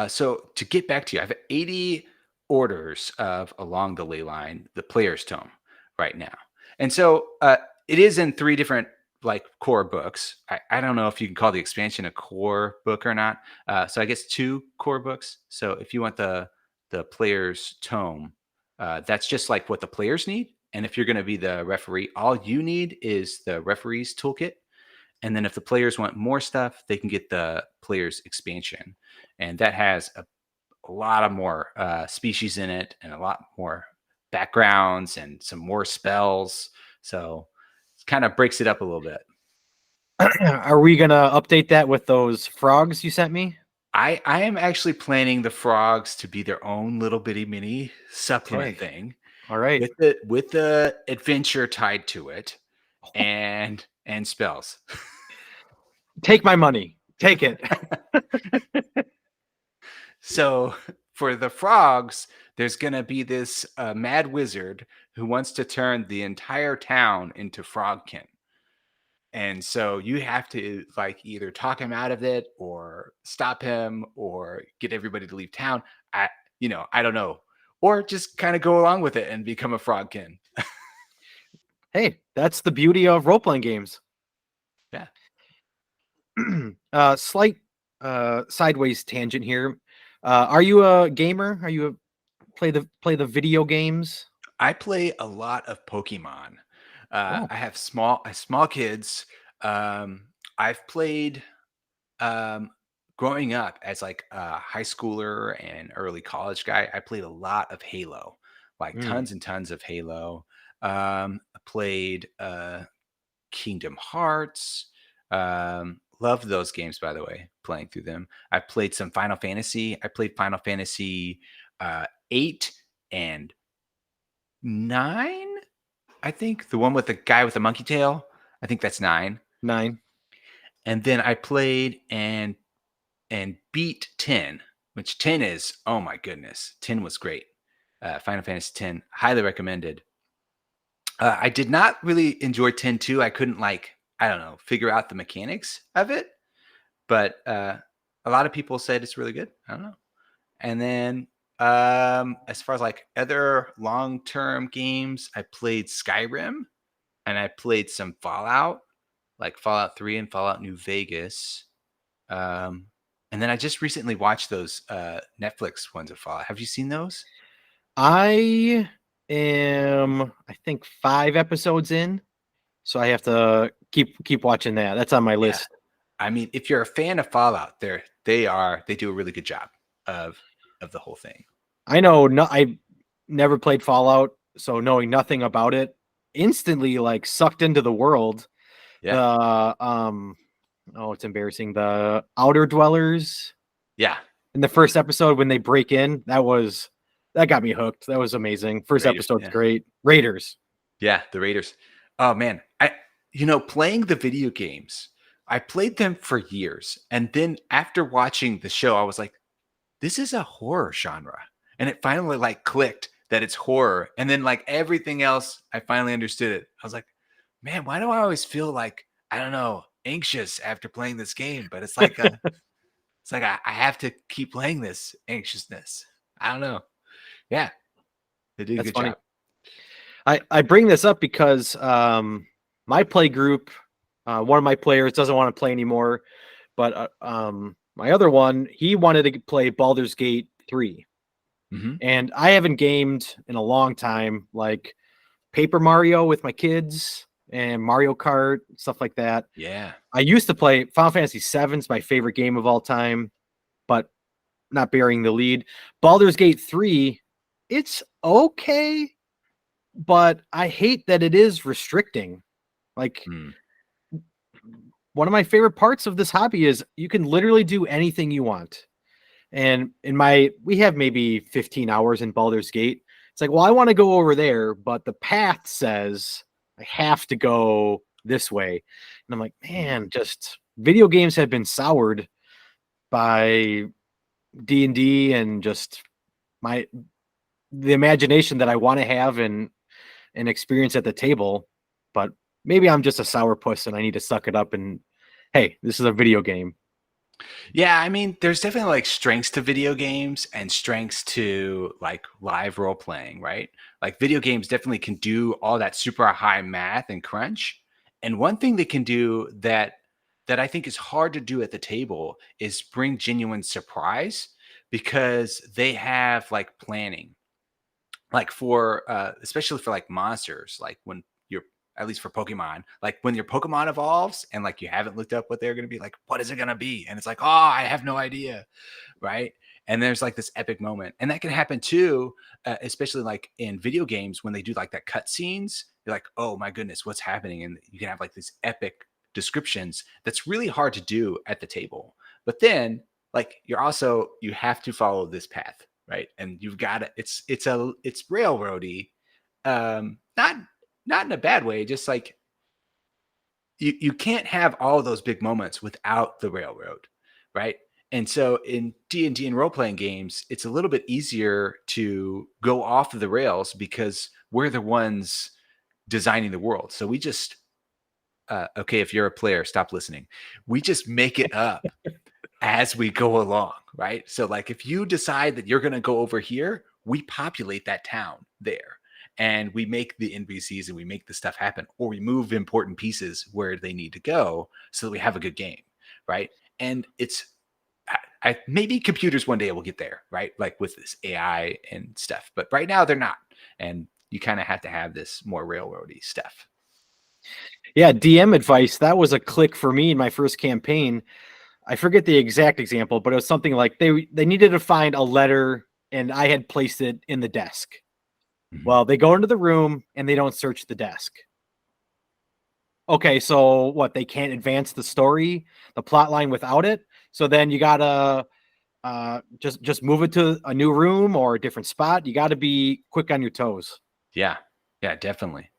So to get back to you, I have 80 orders of Along the Leyline, the player's tome, right now. And so it is in 3 different like core books. I don't know if you can call the expansion a core book or not. So I guess 2 core books. So if you want the player's tome, that's just like what the players need. And if you're going to be the referee, all you need is the referee's toolkit. And then if the players want more stuff, they can get the player's expansion. And that has a lot of more species in it and a lot more backgrounds and some more spells. So it kind of breaks it up a little bit. Are we going to update that with those frogs you sent me? I am actually planning the frogs to be their own little bitty mini supplement thing. All right. With the adventure tied to it and spells. Take my money. Take it. So for the frogs, there's going to be this mad wizard who wants to turn the entire town into frogkin. And so you have to like either talk him out of it or stop him or get everybody to leave town. I don't know. Or just kind of go along with it and become a frogkin. Hey, that's the beauty of role-playing games. Yeah. Slight sideways tangent here. Are you a gamer? Are you play the video games? I play a lot of Pokemon. I have small kids. I've played growing up as like a high schooler and early college guy. I played a lot of Halo, like tons and tons of Halo. I played Kingdom Hearts. Loved those games, by the way, playing through them. I played some Final Fantasy. I played Final Fantasy 8 and 9, I think. The one with the guy with the monkey tail. I think that's 9. 9. And then I played and beat 10, which 10 is, oh my goodness. 10 was great. Final Fantasy 10, highly recommended. I did not really enjoy 10-2. I couldn't figure out the mechanics of it. But a lot of people said it's really good. I don't know. And then as far as like other long-term games, I played Skyrim and I played some Fallout, like Fallout 3 and Fallout New Vegas. And then I just recently watched those Netflix ones of Fallout. Have you seen those? I am, I think 5 episodes in, so I have to keep watching that. That's on my list. I mean, if you're a fan of Fallout, they do a really good job of the whole thing. I know, I never played Fallout, so knowing nothing about it, instantly like sucked into the world. Yeah. It's embarrassing. The Outer Dwellers. Yeah. In the first episode when they break in, that got me hooked. That was amazing. First episode's great. Raiders. Yeah, the Raiders. Oh man, playing the video games, I played them for years, and then after watching the show, I was like, this is a horror genre, and it finally like clicked that it's horror, and then like everything else, I finally understood it. I was like, man, why do I always feel like, I don't know, anxious after playing this game? But it's like I have to keep playing this anxiousness. I don't know. Yeah, they did a good job. I bring this up because my play group, one of my players doesn't want to play anymore, but my other one, he wanted to play Baldur's Gate 3. Mm-hmm. And I haven't gamed in a long time, like Paper Mario with my kids and Mario Kart, stuff like that. Yeah. I used to play Final Fantasy VII, my favorite game of all time, but not bearing the lead. Baldur's Gate 3, it's okay, but I hate that it is restricting. Like, one of my favorite parts of this hobby is you can literally do anything you want. And we have maybe 15 hours in Baldur's Gate. It's like, well, I want to go over there, but the path says I have to go this way. And I'm like, man, just video games have been soured by D&D and just the imagination that I want to have and experience at the table. But maybe I'm just a sourpuss and I need to suck it up and, hey, this is a video game. Yeah, I mean, there's definitely like strengths to video games and strengths to like live role playing, right? Like video games definitely can do all that super high math and crunch. And one thing they can do that I think is hard to do at the table is bring genuine surprise because they have like planning. Like for especially for like monsters, like when you're at least for Pokemon, like when your Pokemon evolves and like you haven't looked up what they're going to be, like what is it going to be, and it's like, oh, I have no idea, right? And there's like this epic moment, and that can happen too, especially like in video games when they do like that cut scenes. You're like, oh my goodness, what's happening? And you can have like these epic descriptions that's really hard to do at the table. But then like you have to follow this path, right? And you've got to, it's railroady, not in a bad way, just like you can't have all those big moments without the railroad, right? And so in D&D and role-playing games, it's a little bit easier to go off of the rails because we're the ones designing the world. So we just okay, if you're a player, stop listening. We just make it up as we go along, right? So like if you decide that you're going to go over here, we populate that town there. And we make the NPCs and we make the stuff happen, or we move important pieces where they need to go so that we have a good game, right? And it's maybe computers one day will get there, right? Like with this AI and stuff, but right now they're not. And you kind of have to have this more railroady stuff. Yeah, DM advice. That was a click for me in my first campaign. I forget the exact example, but it was something like they needed to find a letter, and I had placed it in the desk. Mhm. Well, they go into the room and they don't search the desk. Okay, so what? They can't advance the story, the plot line without it. So then you gotta just move it to a new room or a different spot. You got to be quick on your toes. Yeah, yeah, definitely.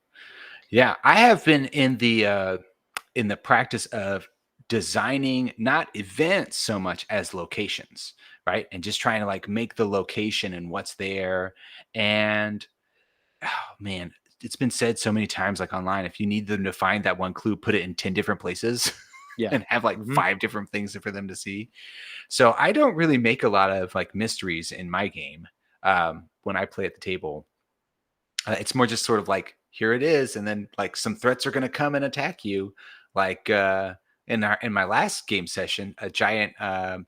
Yeah, I have been in the practice of designing not events so much as locations, right? And just trying to like make the location and what's there. And oh man, it's been said so many times like online, if you need them to find that one clue, put it in 10 different places Yeah. and have like Mm-hmm. 5 different things for them to see. So I don't really make a lot of like mysteries in my game when I play at the table. It's more just sort of like, here it is, and then like some threats are going to come and attack you. Like in my last game session, a giant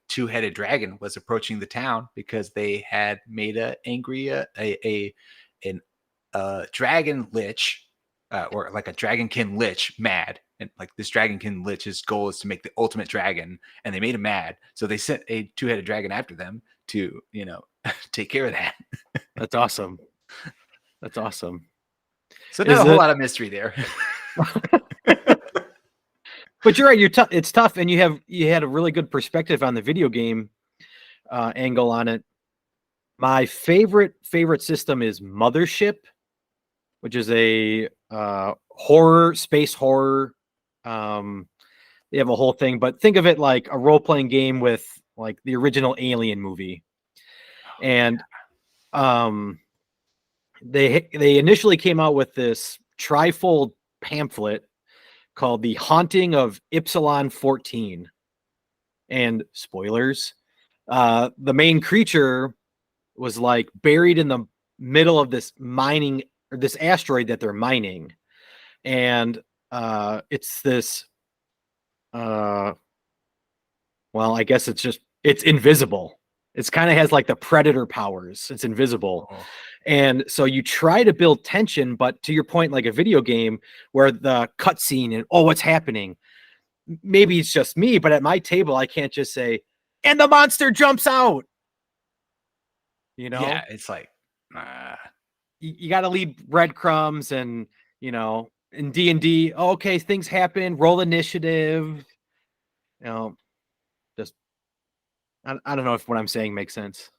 two-headed dragon was approaching the town because they had made a angry an dragon lich or like a dragonkin lich mad. And like this dragonkin lich's goal is to make the ultimate dragon, and they made him mad. So they sent a two-headed dragon after them to, take care of that. That's awesome. That's awesome. So not a Is whole it? lot of mystery there. But you're right. You're tough. It's tough, and you had a really good perspective on the video game angle on it. My favorite system is Mothership, which is a horror space horror. Um, they have a whole thing, but think of it like a role playing game with like the original Alien movie, and um, they initially came out with this trifold pamphlet called The Haunting of Ypsilon 14. And spoilers, the main creature was like buried in the middle of this mining or this asteroid that they're mining. And it's this well, I guess it's invisible. It's kind of has like the predator powers. It's invisible. Oh, And so you try to build tension, but to your point, like a video game where the cutscene and oh, what's happening? Maybe it's just me, but at my table, I can't just say, and the monster jumps out. You yeah, know, it's like, uh, you got to leave breadcrumbs, and in D&D, okay, things happen. Roll initiative. You know, just I don't know if what I'm saying makes sense.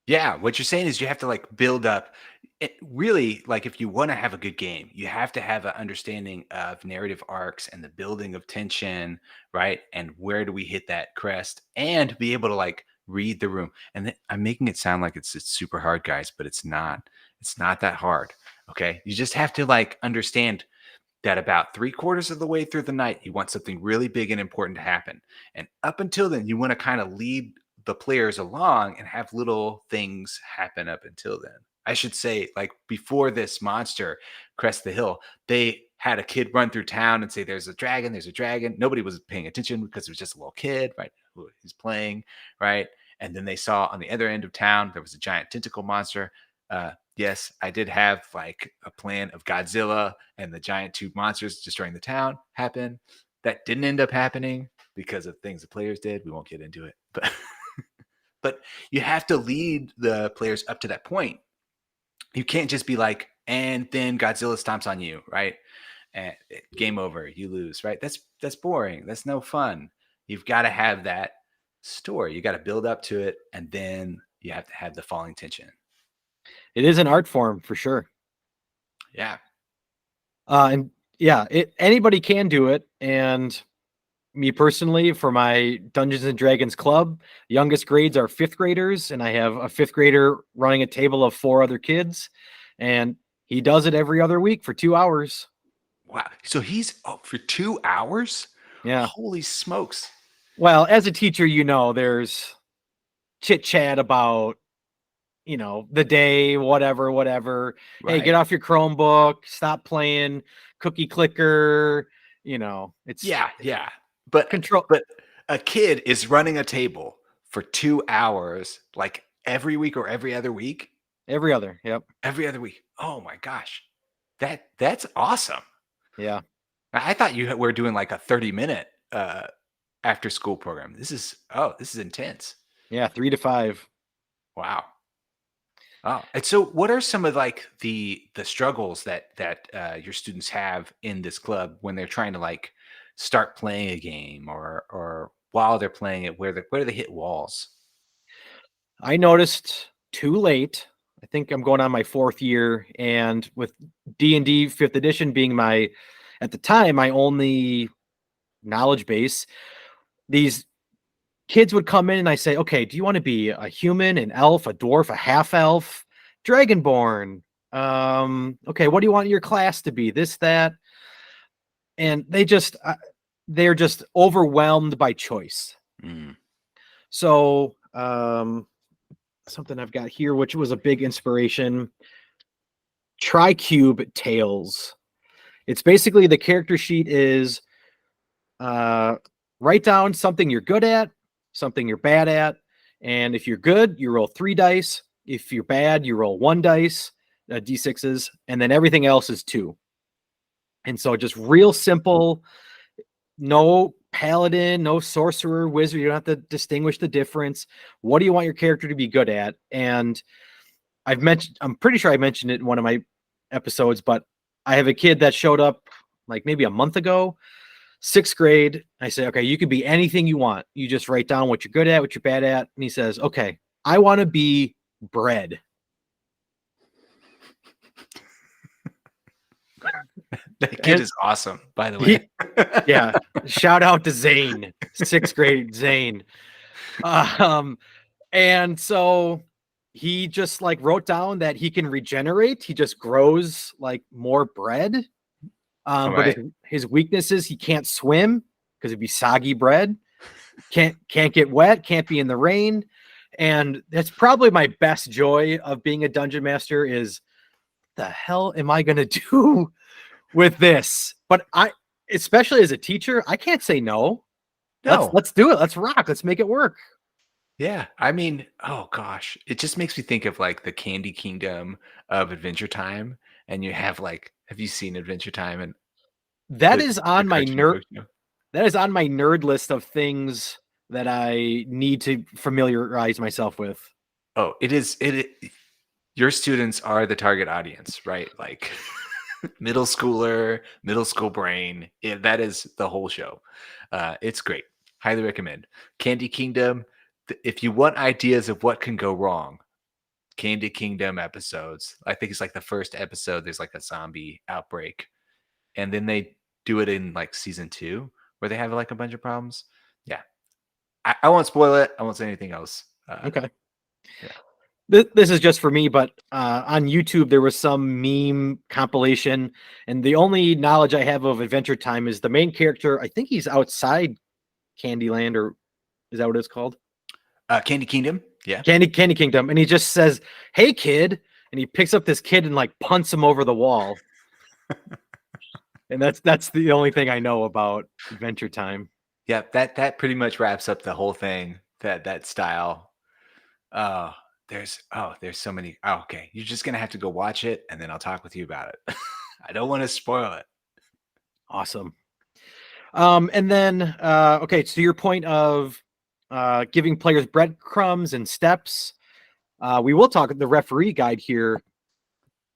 yeah, what you're saying is you have to like build up. It really, like if you want to have a good game, you have to have an understanding of narrative arcs and the building of tension, right? And where do we hit that crest, and be able to like read the room. And I'm making it sound like it's super hard, guys, but it's not. It's not that hard. Okay, you just have to like understand that about 3/4 of the way through the night, you want something really big and important to happen. And up until then, you want to kind of lead the players along and have little things happen up until then. I should say, like before this monster crest the hill, they had a kid run through town and say, there's a dragon, there's a dragon. Nobody was paying attention because it was just a little kid, right? Who he's playing, right? And then they saw on the other end of town, there was a giant tentacle monster. Yes, I did have like a plan of Godzilla and the giant tube monsters destroying the town happen. That didn't end up happening because of things the players did. We won't get into it, but but you have to lead the players up to that point. You can't just be like, and then Godzilla stomps on you, right? And game over, you lose, right? That's boring. That's no fun. You've got to have that story. You got to build up to it, and then you have to have the falling tension. It is an art form for sure. Yeah. And yeah, anybody can do it. And me personally, for my Dungeons and Dragons club, youngest grades are 5th graders, and I have a 5th grader running a table of 4 other kids, and he does it every other week for 2 hours. Wow. So he's up for 2 hours? Yeah. Holy smokes. Well, as a teacher, there's chit chat about, the day, whatever. Right. Hey, get off your Chromebook, stop playing cookie clicker. It's yeah. But control. But a kid is running a table for 2 hours, like every week or every other week. Every other. Yep. Every other week. Oh my gosh. That's awesome. Yeah. I thought you were doing like a 30-minute after school program. This is intense. Yeah, 3 to 5. Wow. Oh, and so what are some of like the struggles that your students have in this club when they're trying to like start playing a game or while they're playing it, where do they hit walls? I noticed too late. I think I'm going on my 4th year, and with D&D 5th edition being at the time, my only knowledge base, these kids would come in and I say, okay, do you want to be a human, an elf, a dwarf, a half elf, dragonborn? Okay, what do you want your class to be? This, that. And they're just overwhelmed by choice. Mm. So, something I've got here, which was a big inspiration, Tricube Tales. It's basically, the character sheet is write down something you're good at, something you're bad at, and if you're good, you roll 3 dice. If you're bad, you roll 1 dice, d6s, and then everything else is 2. And so just real simple, no paladin, no sorcerer, wizard. You don't have to distinguish the difference. What do you want your character to be good at? And I'm pretty sure I mentioned it in one of my episodes, but I have a kid that showed up like maybe a month ago, 6th grade. I say, okay, you can be anything you want. You just write down what you're good at, what you're bad at. And he says, okay, I want to be bread. That kid is awesome, by the way. Yeah. Shout out to Zane, 6th grade Zane. And so he just like wrote down that he can regenerate. He just grows like more bread. But his weakness is he can't swim because it'd be soggy bread. Can't get wet. Can't be in the rain. And that's probably my best joy of being a dungeon master is, the hell am I going to do with this? But especially as a teacher, I can't say no. Let's do it. Let's rock. Let's make it work. Yeah. I mean, oh gosh, it just makes me think of like the Candy Kingdom of Adventure Time. And you have like, have you seen Adventure Time? And that is on my nerd list of things that I need to familiarize myself with. Oh, it is. Your students are the target audience, right? Like middle school brain. Yeah, that is the whole show. It's great. Highly recommend. Candy Kingdom. If you want ideas of what can go wrong, Candy Kingdom episodes. I think it's like the first episode. There's like a zombie outbreak, and then they do it in like season 2 where they have like a bunch of problems. Yeah, I won't spoil it. I won't say anything else. Okay. Yeah. This is just for me, but on YouTube there was some meme compilation, and the only knowledge I have of Adventure Time is the main character. I think he's outside Candyland, or is that what it's called? Candy Kingdom. Yeah. Candy Kingdom, and he just says, "Hey kid," and he picks up this kid and like punts him over the wall. And that's the only thing I know about Adventure Time. Yeah, that pretty much wraps up the whole thing. That style. Oh, there's so many. Oh, okay, you're just gonna have to go watch it, and then I'll talk with you about it. I don't want to spoil it. Awesome. And then okay, to your point of giving players breadcrumbs and steps, we will talk the referee guide here.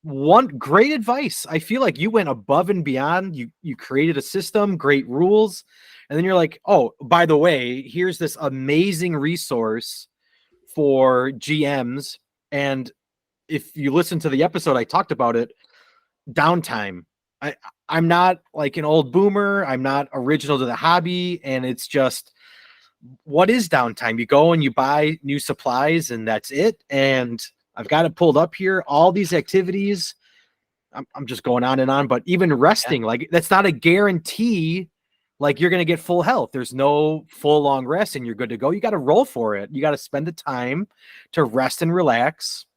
One great advice. I feel like you went above and beyond. You created a system, great rules, and then you're like, oh, by the way, here's this amazing resource for GMs. And if you listen to the episode, I talked about it. Downtime. I'm not like an old boomer. I'm not original to the hobby, and it's just, what is downtime? You go and you buy new supplies, and that's it. And I've got it pulled up here. All these activities, I'm just going on and on, but even resting, like that's not a guarantee. Like you're going to get full health. There's no full long rest and you're good to go. You got to roll for it. You got to spend the time to rest and relax.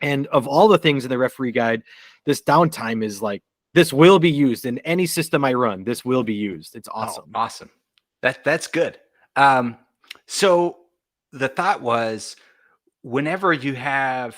And of all the things in the referee guide, this downtime is like, this will be used in any system I run. This will be used. It's awesome. Oh, awesome. That's good. So the thought was, whenever you have,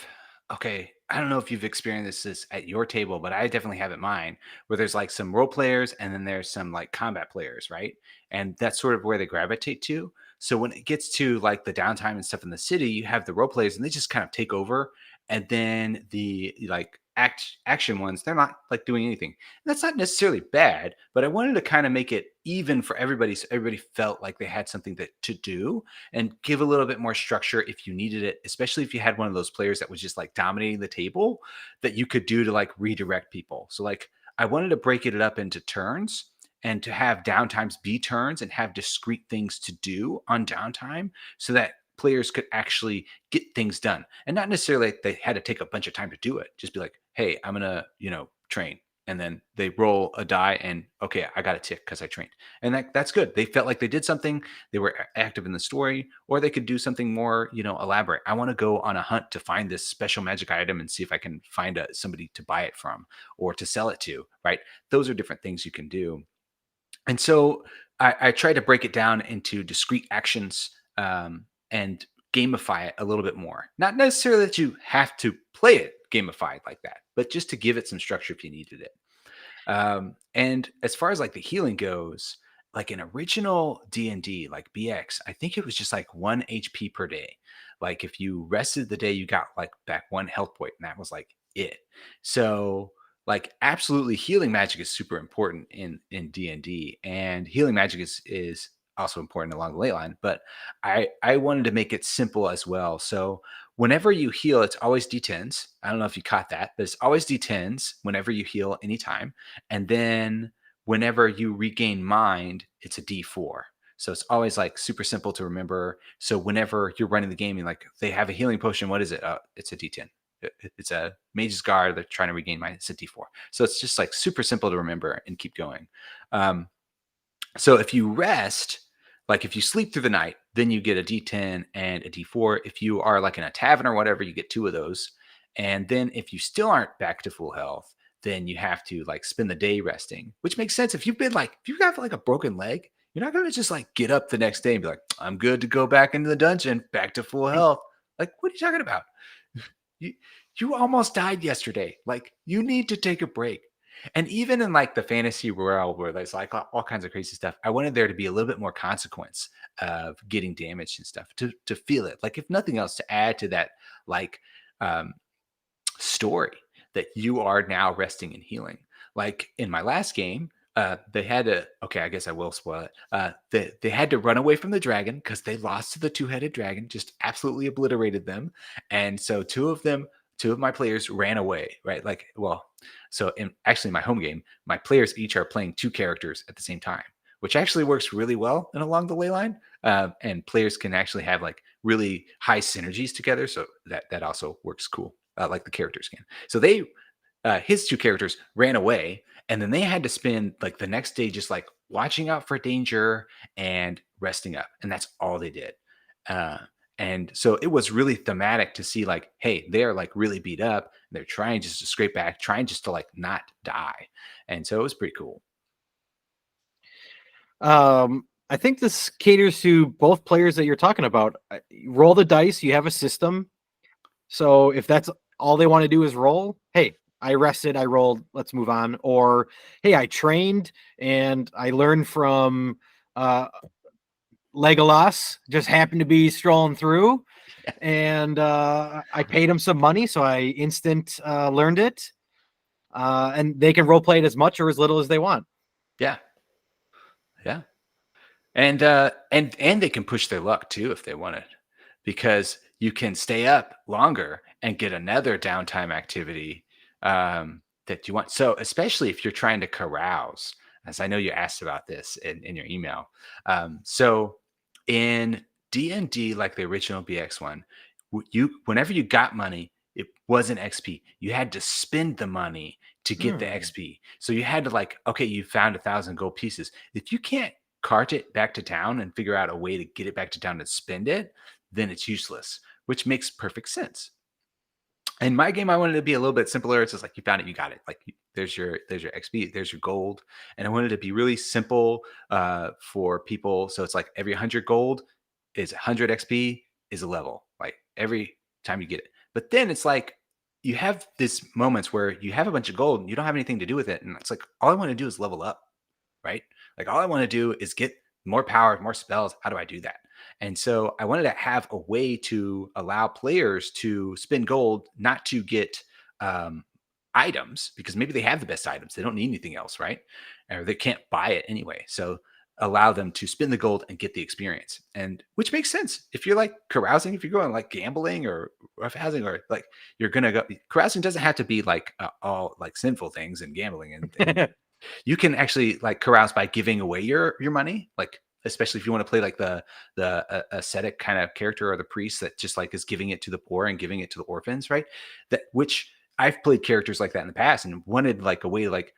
okay, I don't know if you've experienced this at your table, but I definitely have at mine, where there's like some role players and then there's some like combat players, right? And that's sort of where they gravitate to. So when it gets to like the downtime and stuff in the city, you have the role players and they just kind of take over. And then the like action ones, they're not like doing anything. And that's not necessarily bad, but I wanted to kind of make it even for everybody, so everybody felt like they had something to do, and give a little bit more structure if you needed it, especially if you had one of those players that was just like dominating the table, that you could do to like redirect people. So like I wanted to break it up into turns and to have downtimes be turns and have discrete things to do on downtime so that players could actually get things done, and not necessarily like they had to take a bunch of time to do it. Just be like, hey, I'm gonna, train. And then they roll a die and okay, I got a tick because I trained. And that's good. They felt like they did something, they were active in the story, or they could do something more, elaborate. I want to go on a hunt to find this special magic item and see if I can find somebody to buy it from or to sell it to, right? Those are different things you can do. And so I try to break it down into discrete actions, and gamify it a little bit more. Not necessarily that you have to play it gamified like that, but just to give it some structure if you needed it. And as far as like the healing goes, like an original D&D, like BX, I think it was just like 1 HP per day. Like if you rested the day, you got like back 1 health point, and that was like it. So like absolutely healing magic is super important in D&D, and healing magic is also important along the ley line, but I wanted to make it simple as well. So whenever you heal, it's always D10s. I don't know if you caught that, but it's always D10s whenever you heal anytime. And then whenever you regain mind, it's a D4. So it's always like super simple to remember. So whenever you're running the game and like they have a healing potion, what is it? It's a D10. It's a mage's guard. They're trying to regain mind. It's a D4. So it's just like super simple to remember and keep going. So if you rest, like if you sleep through the night, then you get a D10 and a D4. If you are like in a tavern or whatever, you get 2 of those. And then if you still aren't back to full health, then you have to like spend the day resting, which makes sense. If you have like a broken leg, you're not going to just like get up the next day and be like, I'm good to go back into the dungeon, back to full health. Like, what are you talking about? You almost died yesterday. Like, you need to take a break. And even in like the fantasy world where there's like all kinds of crazy stuff, I wanted there to be a little bit more consequence of getting damaged and stuff to feel it. Like if nothing else, to add to that like story that you are now resting and healing. Like in my last game, they had to. Okay, I guess I will spoil it. They had to run away from the dragon because they lost to the 2-headed dragon, just absolutely obliterated them, and so 2 of my players ran away. Right, like so in actually my home game, my players each are playing 2 characters at the same time, which actually works really well in Along the Leyline. And players can actually have like really high synergies together. So that also works cool, like the characters can. So his two characters ran away, and then they had to spend like the next day just like watching out for danger and resting up, and that's all they did. Uh, and so it was really thematic to see like, hey, they're like really beat up, and they're trying just to scrape back, trying just to like not die, and so it was pretty cool. I think this caters to both players that you're talking about. Roll the dice. You have a system. So if that's all they want to do is roll, hey, I rested, I rolled, let's move on. Or, hey, I trained and I learned from Legolas, just happened to be strolling through, and I paid him some money, so I instant learned it. And they can role play it as much or as little as they want. Yeah. Yeah. And they can push their luck too if they want it, because you can stay up longer and get another downtime activity that you want. So especially if you're trying to carouse, as I know you asked about this in your email. So in D&D, like the original BX one, whenever you got money, it wasn't XP. You had to spend the money to get the XP. So you had to like, okay, you found 1,000 gold pieces. If you can't cart it back to town and figure out a way to get it back to town and spend it, then it's useless, which makes perfect sense. In my game, I wanted it to be a little bit simpler. It's just like you found it, you got it. Like there's your XP, there's your gold, and I wanted it to be really simple for people. So it's like every 100 gold is 100 XP is a level. Like every time you get it. But then it's like you have these moments where you have a bunch of gold and you don't have anything to do with it, and it's like all I want to do is level up, right? Like all I want to do is get more power, more spells. How do I do that? And so I wanted to have a way to allow players to spend gold, not to get items, because maybe they have the best items. They don't need anything else, right? Or they can't buy it anyway. So allow them to spend the gold and get the experience. And which makes sense. If you're like carousing, if you're going like gambling or roughhousing, or like you're going to go, carousing doesn't have to be like all like sinful things and gambling and you can actually like carouse by giving away your money, like especially if you want to play like the ascetic kind of character or the priest that just like is giving it to the poor and giving it to the orphans, right? That which I've played characters like that in the past and wanted like a way like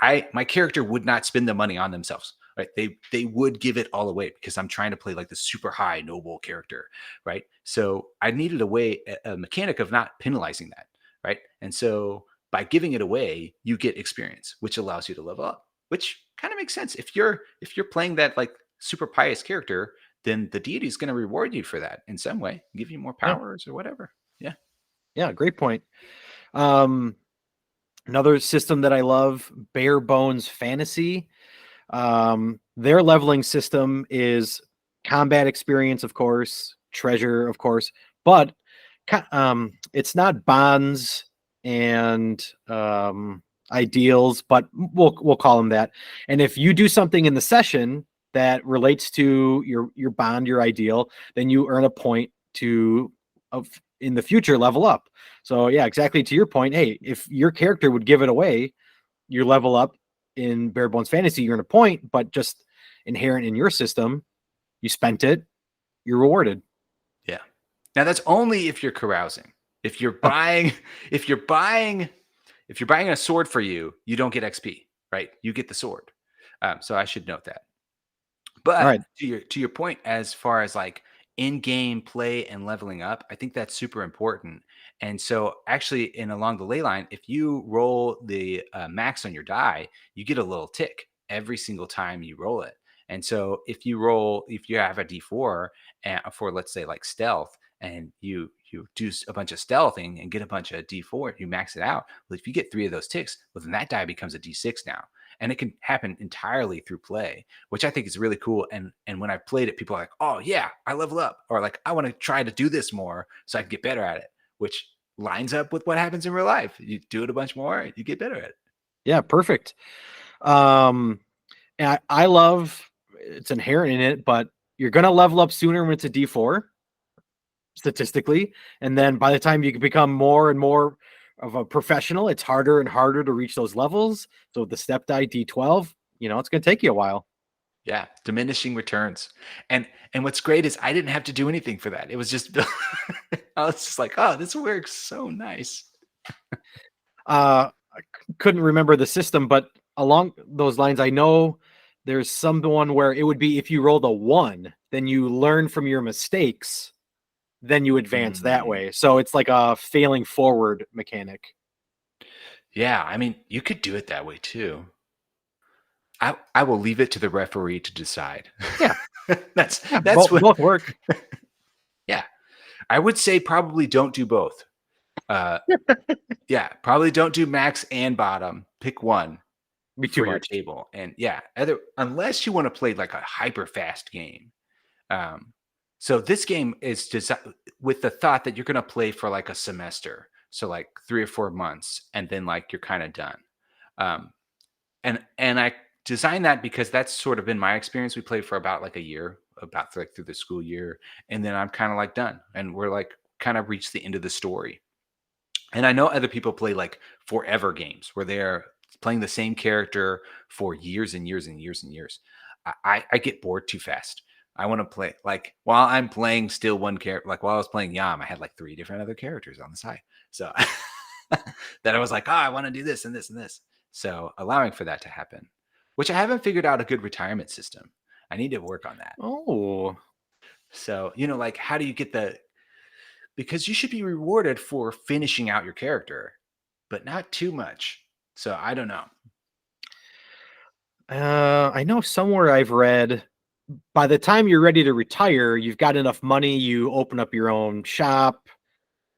my character would not spend the money on themselves, right? They would give it all away because I'm trying to play like the super high noble character, right? So I needed a mechanic of not penalizing that, right? And so by giving it away, you get experience, which allows you to level up, which kind of makes sense. If you're playing that like super pious character, then the deity is going to reward you for that in some way, give you more powers or whatever. Yeah. Yeah, great point. Another system that I love, Bare Bones Fantasy. Their leveling system is combat experience, of course, treasure, of course, but it's not bonds and ideals, but we'll call them that. And if you do something in the session that relates to your bond, your ideal, then you earn a point to in the future level up. So yeah, exactly to your point. Hey, if your character would give it away, you level up in Bare Bones Fantasy, you earn a point, but just inherent in your system, you spent it, you're rewarded. Yeah. Now that's only if you're carousing. If you're buying, if you're buying a sword for you, you don't get XP, right? You get the sword. So I should note that. But Right. to your point, as far as like in-game play and leveling up, I think that's super important. And so actually in Along the Leyline, if you roll the max on your die, you get a little tick every single time you roll it. And so if you have a D4 for let's say like stealth, and you do a bunch of stealthing and get a bunch of D4, you max it out. Well, if you get 3 of those ticks, well then that die becomes a D6 now. And it can happen entirely through play, which I think is really cool. And when I played it, people are like, "Oh yeah, I level up," or like, "I want to try to do this more so I can get better at it," which lines up with what happens in real life. You do it a bunch more, you get better at it. Yeah, perfect. And I love it's inherent in it, but you're gonna level up sooner when it's a D4 statistically, and then by the time you can become more and more of a professional, it's harder and harder to reach those levels. So with the step die D12, it's gonna take you a while. Yeah, diminishing returns. And what's great is I didn't have to do anything for that. It was just I was just like, "Oh, this works so nice." I couldn't remember the system, but along those lines, I know there's someone where it would be if you rolled a 1, then you learn from your mistakes, then you advance that Mm. way. So it's like a failing forward mechanic. Yeah, I mean, you could do it that way too. I will leave it to the referee to decide. Yeah, That's yeah, that's what both work. yeah. I would say probably don't do both. Yeah, probably don't do max and bottom. Pick one Be too for your much. table. And yeah, unless you want to play like a hyper fast game. Um, so this game is designed with the thought that you're going to play for like a semester, so like 3 or 4 months, and then like you're kind of done. Um, and I designed that because that's sort of been my experience. We played for about like a year, about like through the school year, and then I'm kind of like done, and we're like kind of reached the end of the story. And I know other people play like forever games where they're playing the same character for years and years and years and years. I get bored too fast. I want to play like while I'm playing still one character. Like while I was playing Yam, I had like 3 different other characters on the side. So that I was like, oh, I want to do this and this and this. So allowing for that to happen, which I haven't figured out a good retirement system. I need to work on that. Oh, So, like how do you get because you should be rewarded for finishing out your character, but not too much. So I don't know. I know somewhere I've read by the time you're ready to retire, you've got enough money, you open up your own shop.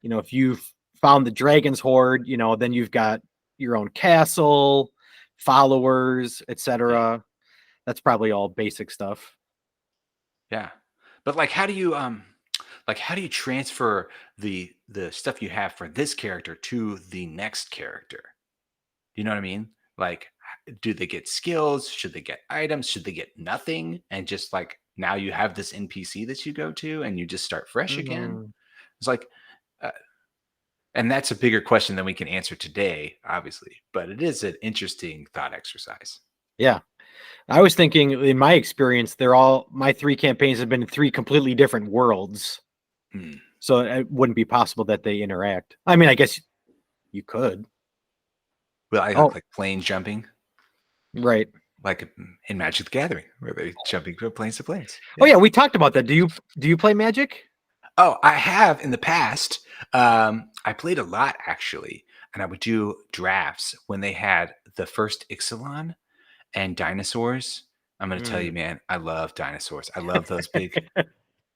If you've found the dragon's hoard, then you've got your own castle, followers, Yeah. etc. That's probably all basic stuff. Yeah. But how do you transfer the stuff you have for this character to the next character? You know what I mean? Like do they get skills? Should they get items? Should they get nothing? And just like now you have this NPC that you go to and you just start fresh again? Mhm. It's like uh, and that's a bigger question than we can answer today, obviously, but it is an interesting thought exercise. Yeah. I was thinking in my experience, my 3 campaigns have been in 3 completely different worlds. Hmm. So it wouldn't be possible that they interact. I mean, I guess you could. Well, I look Oh, like plane jumping, right. like in Magic the Gathering, where they jumping from planes to planes. Oh Yeah. yeah, we talked about that. Do you play Magic? Oh, I have in the past. I played a lot actually, and I would do drafts when they had the first Ixalan and dinosaurs. I'm going to tell you, Mm. man, I love dinosaurs. I love those big,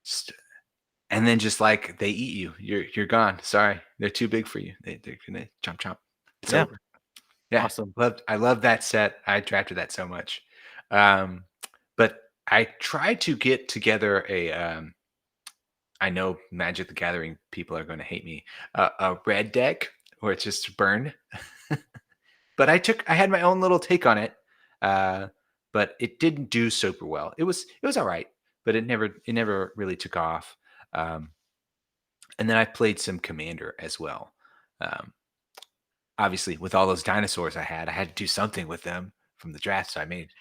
st- and then just like they eat you, you're gone. Sorry, they're too big for you. They're gonna chomp chomp. It's Yeah, over. Yeah, awesome. I love that set. I drafted that so much. Um, but I tried to get together I know Magic the Gathering people are going to hate me. A red deck where it's just burn. But I had my own little take on it. Uh, but it didn't do super well. It was all right, but it never really took off. Um, and then I played some Commander as well. Um, Obviously, with all those dinosaurs I had to do something with them from the drafts I made.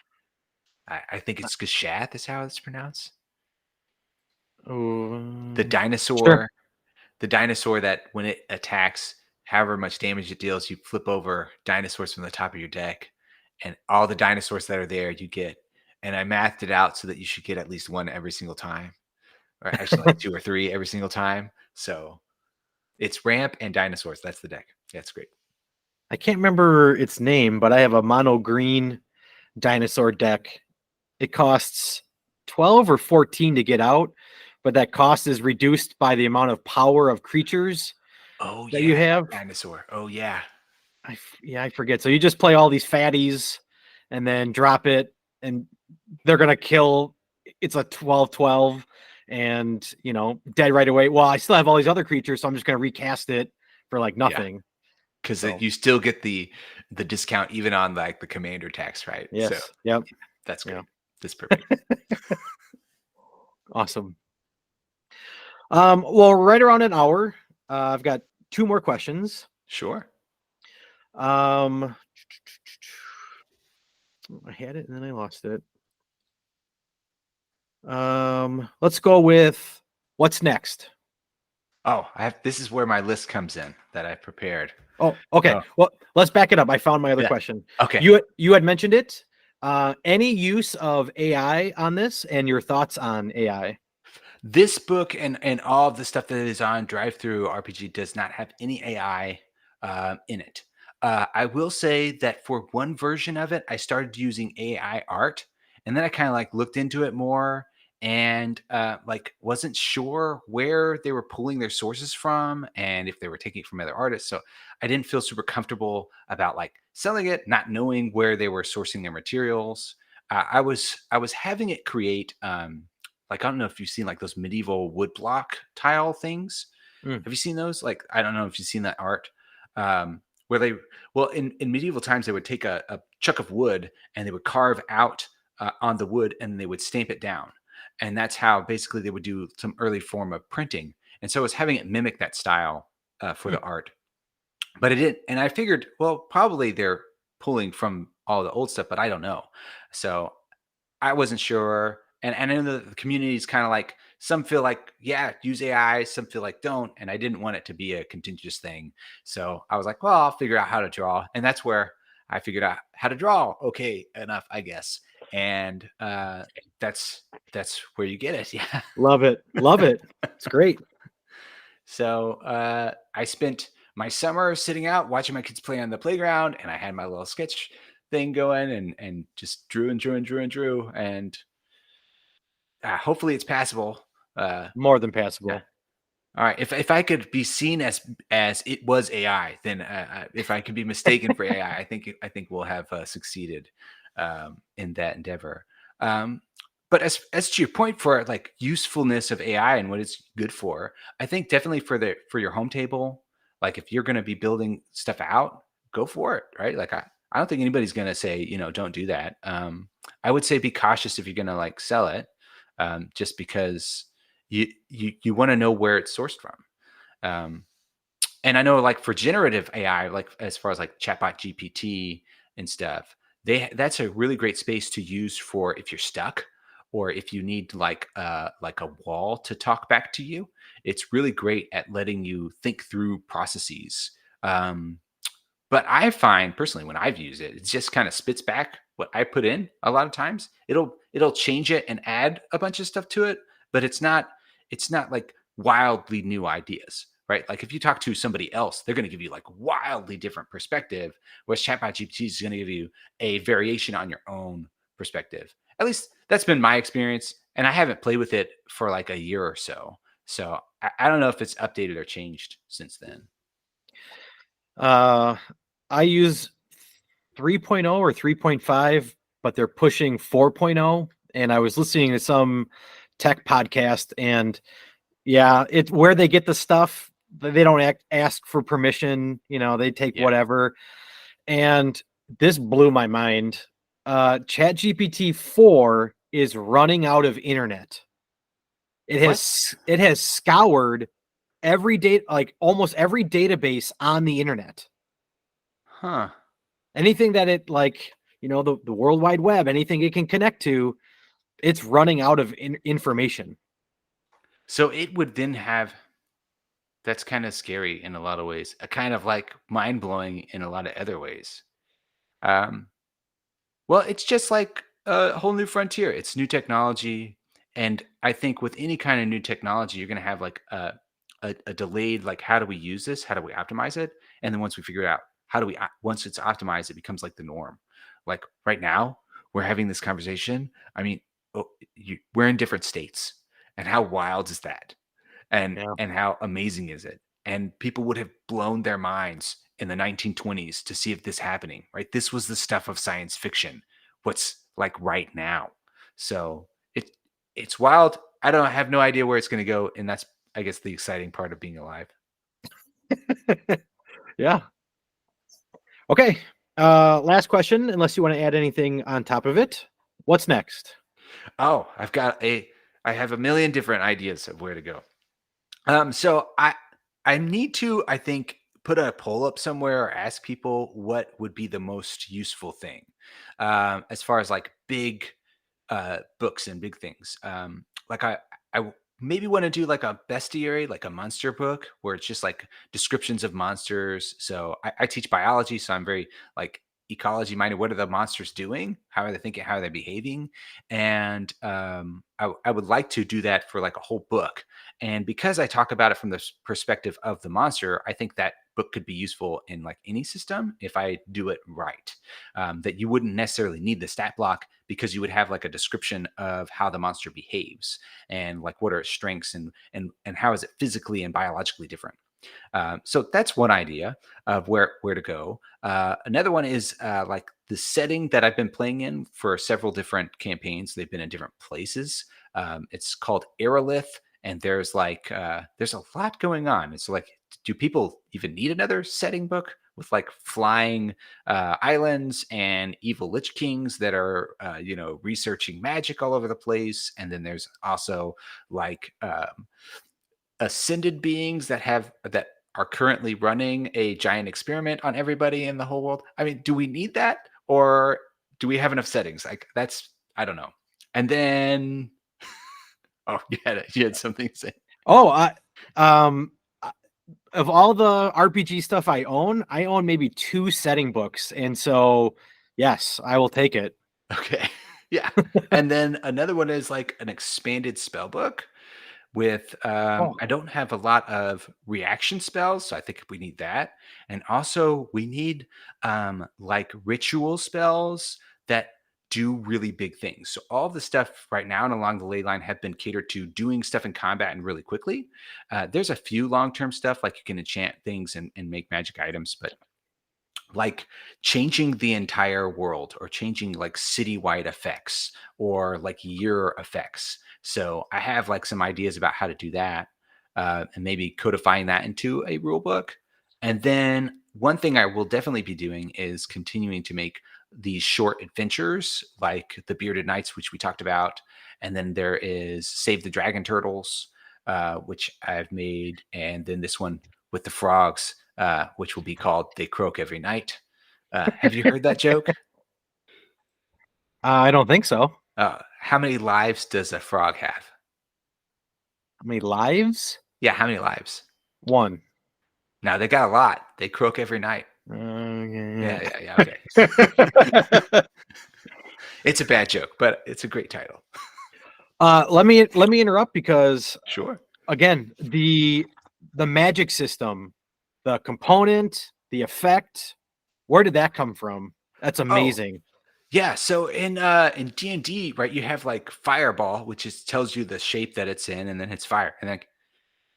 I think it's Gashath is how it's pronounced. The Oh, sure. dinosaur the dinosaur that when it attacks, however much damage it deals, you flip over dinosaurs from the top of your deck, and all the dinosaurs that are there you get. And I mathed it out so that you should get at least one every single time, or actually like 2 or 3 every single time. So it's ramp and dinosaurs. That's the deck. That's great. I can't remember its name, but I have a mono green dinosaur deck. It costs 12 or 14 to get out, but that cost is reduced by the amount of power of creatures Oh that you yeah, have. that dinosaur. Oh yeah, I forget. So you just play all these fatties and then drop it, and they're gonna kill. It's a 12/12, and dead right away. Well, I still have all these other creatures, so I'm just gonna recast it for like yeah. nothing. Because So you still get the discount even on like the commander tax, right? So yes, yep, that's yeah, great. That's perfect. awesome. Well, right around an hour. I've got 2 more questions. Sure. Um, I had it and then I lost it. Let's go with what's next. Oh, this is where my list comes in that I've prepared. Oh, okay. Oh, Well, let's back it up. I found my other yeah. question. Okay. You had mentioned it. Any use of AI on this, and your thoughts on AI? This book and all of the stuff that is on Drive Through RPG does not have any AI in it. I will say that for one version of it, I started using AI art, and then I kind of like looked into it more and like wasn't sure where they were pulling their sources from and if they were taking it from other artists. So I didn't feel super comfortable about like selling it, not knowing where they were sourcing their materials. I was having it create. Like I don't know if you've seen like those medieval woodblock tile things. Mm, Have you seen those? Like I don't know if you've seen that art. Where they well in medieval times they would take a chunk of wood and they would carve out on the wood and they would stamp it down, and that's how basically they would do some early form of printing. And so I was having it mimic that style for mm. the art, but it didn't. And I figured, well, probably they're pulling from all the old stuff, but I don't know. So I wasn't sure. And I know the community is kind of like some feel like, yeah, use AI, some feel like don't. And I didn't want it to be a contentious thing. So I was like, well, I'll figure out how to draw. And that's where I figured out how to draw. Okay, enough, I guess. And that's where you get it. Yeah. Love it. Love it. It's great. So I spent my summer sitting out watching my kids play on the playground, and I had my little sketch thing going and just drew and drew and drew and drew. And hopefully it's passable. More than Yeah. passable. All right. If I could be seen as it was AI, then if I could be mistaken for AI, I think we'll have succeeded in that endeavor. Um, but as to your point for like usefulness of AI and what it's good for, I think definitely for your home table, like if you're going to be building stuff out, go for it. Right. Like I don't think anybody's going to say, don't do that. I would say be cautious if you're going to like sell it, just because you want to know where it's sourced from. Um, and I know like for generative AI, like as far as like chatbot GPT and stuff, that's a really great space to use for if you're stuck or if you need like a wall to talk back to you. It's really great at letting you think through processes. Um, but I find personally when I've used it, it just kind of spits back what I put in a lot of times. It'll change it and add a bunch of stuff to it, but it's not like wildly new ideas, right? Like if you talk to somebody else, they're going to give you like wildly different perspective, whereas Chatbot GPT is going to give you a variation on your own perspective. At least that's been my experience, and I haven't played with it for like a year or so. So I don't know if it's updated or changed since then. Uh, I use 3.0 or 3.5, but they're pushing 4.0. And I was listening to some tech podcast, and yeah, it's where they get the stuff. They don't ask for permission. They take Yeah. whatever. And this blew my mind. Chat GPT 4 is running out of internet. What? It has scoured every date, like almost every database on the internet. Huh. Anything that it like, the World Wide Web, anything it can connect to, it's running out of information. So it would then have that's kind of scary in a lot of ways, a kind of like mind blowing in a lot of other ways. Um, well, it's just like a whole new frontier. It's new technology, and I think with any kind of new technology, you're going to have like a delayed like how do we use this? How do we optimize it? And then once we figure it out, how do we once it's optimized, it becomes like the norm. Like right now, we're having this conversation. I mean, we're in different states, and how wild is that? and Yeah. and how amazing is it? And people would have blown their minds in the 1920s to see if this happening, right? This was the stuff of science fiction. What's like right now? So it's wild. I don't have no idea where it's going to go, and that's I guess the exciting part of being alive. Yeah. Okay. Last question, unless you want to add anything on top of it. What's next? Oh, I have a million different ideas of where to go. So I need to, I think, put a poll up somewhere or ask people what would be the most useful thing, as far as like big. books and big things. Like I maybe want to do like a bestiary, like a monster book where it's just like descriptions of monsters. So I teach biology, so I'm very like ecology minded. What are the monsters doing? How are they thinking? How are they behaving? And I would like to do that for like a whole book. And because I talk about it from the perspective of the monster, I think that book could be useful in like any system if I do it right. That you wouldn't necessarily need the stat block because you would have like a description of how the monster behaves and like what are its strengths and how is it physically and biologically different. So that's one idea of where to go. Another one is like the setting that I've been playing in for several different campaigns. They've been in different places. It's called Aerolith, and there's a lot going on. It's like, do people even need another setting book with like flying islands and evil lich kings that are researching magic all over the place? And then there's also like ascended beings that are currently running a giant experiment on everybody in the whole world. I mean, do we need that, or do we have enough settings? Like that's I don't know. And then oh, you had something to say. Oh, of all the RPG stuff I own maybe 2 setting books, and so yes, I will take it. Okay. Yeah. And then another one is like an expanded spell book with Oh, I don't have a lot of reaction spells, so I think we need that. And also we need like ritual spells that do really big things. So all the stuff right now and along the ley line have been catered to doing stuff in combat and really quickly. There's a few long-term stuff like you can enchant things and make magic items, but like changing the entire world or changing like citywide effects or like year effects. So I have like some ideas about how to do that, and maybe codifying that into a rule book. And then one thing I will definitely be doing is continuing to make these short adventures like the Bearded Knights, which we talked about. And then there is Save the Dragon Turtles, which I've made. And then this one with the frogs, which will be called They Croak Every Night. Have you heard that joke? I don't think so. How many lives does a frog have? How many lives? Yeah, how many lives? 1. Now they got a lot. They croak every night. Yeah. Okay. It's a bad joke, but it's a great title. Let me interrupt because Sure. again, the magic system, the component, the effect, where did that come from? That's amazing. Yeah, so in D&D, right, you have like fireball, which is tells you the shape that it's in, and then it's fire. And then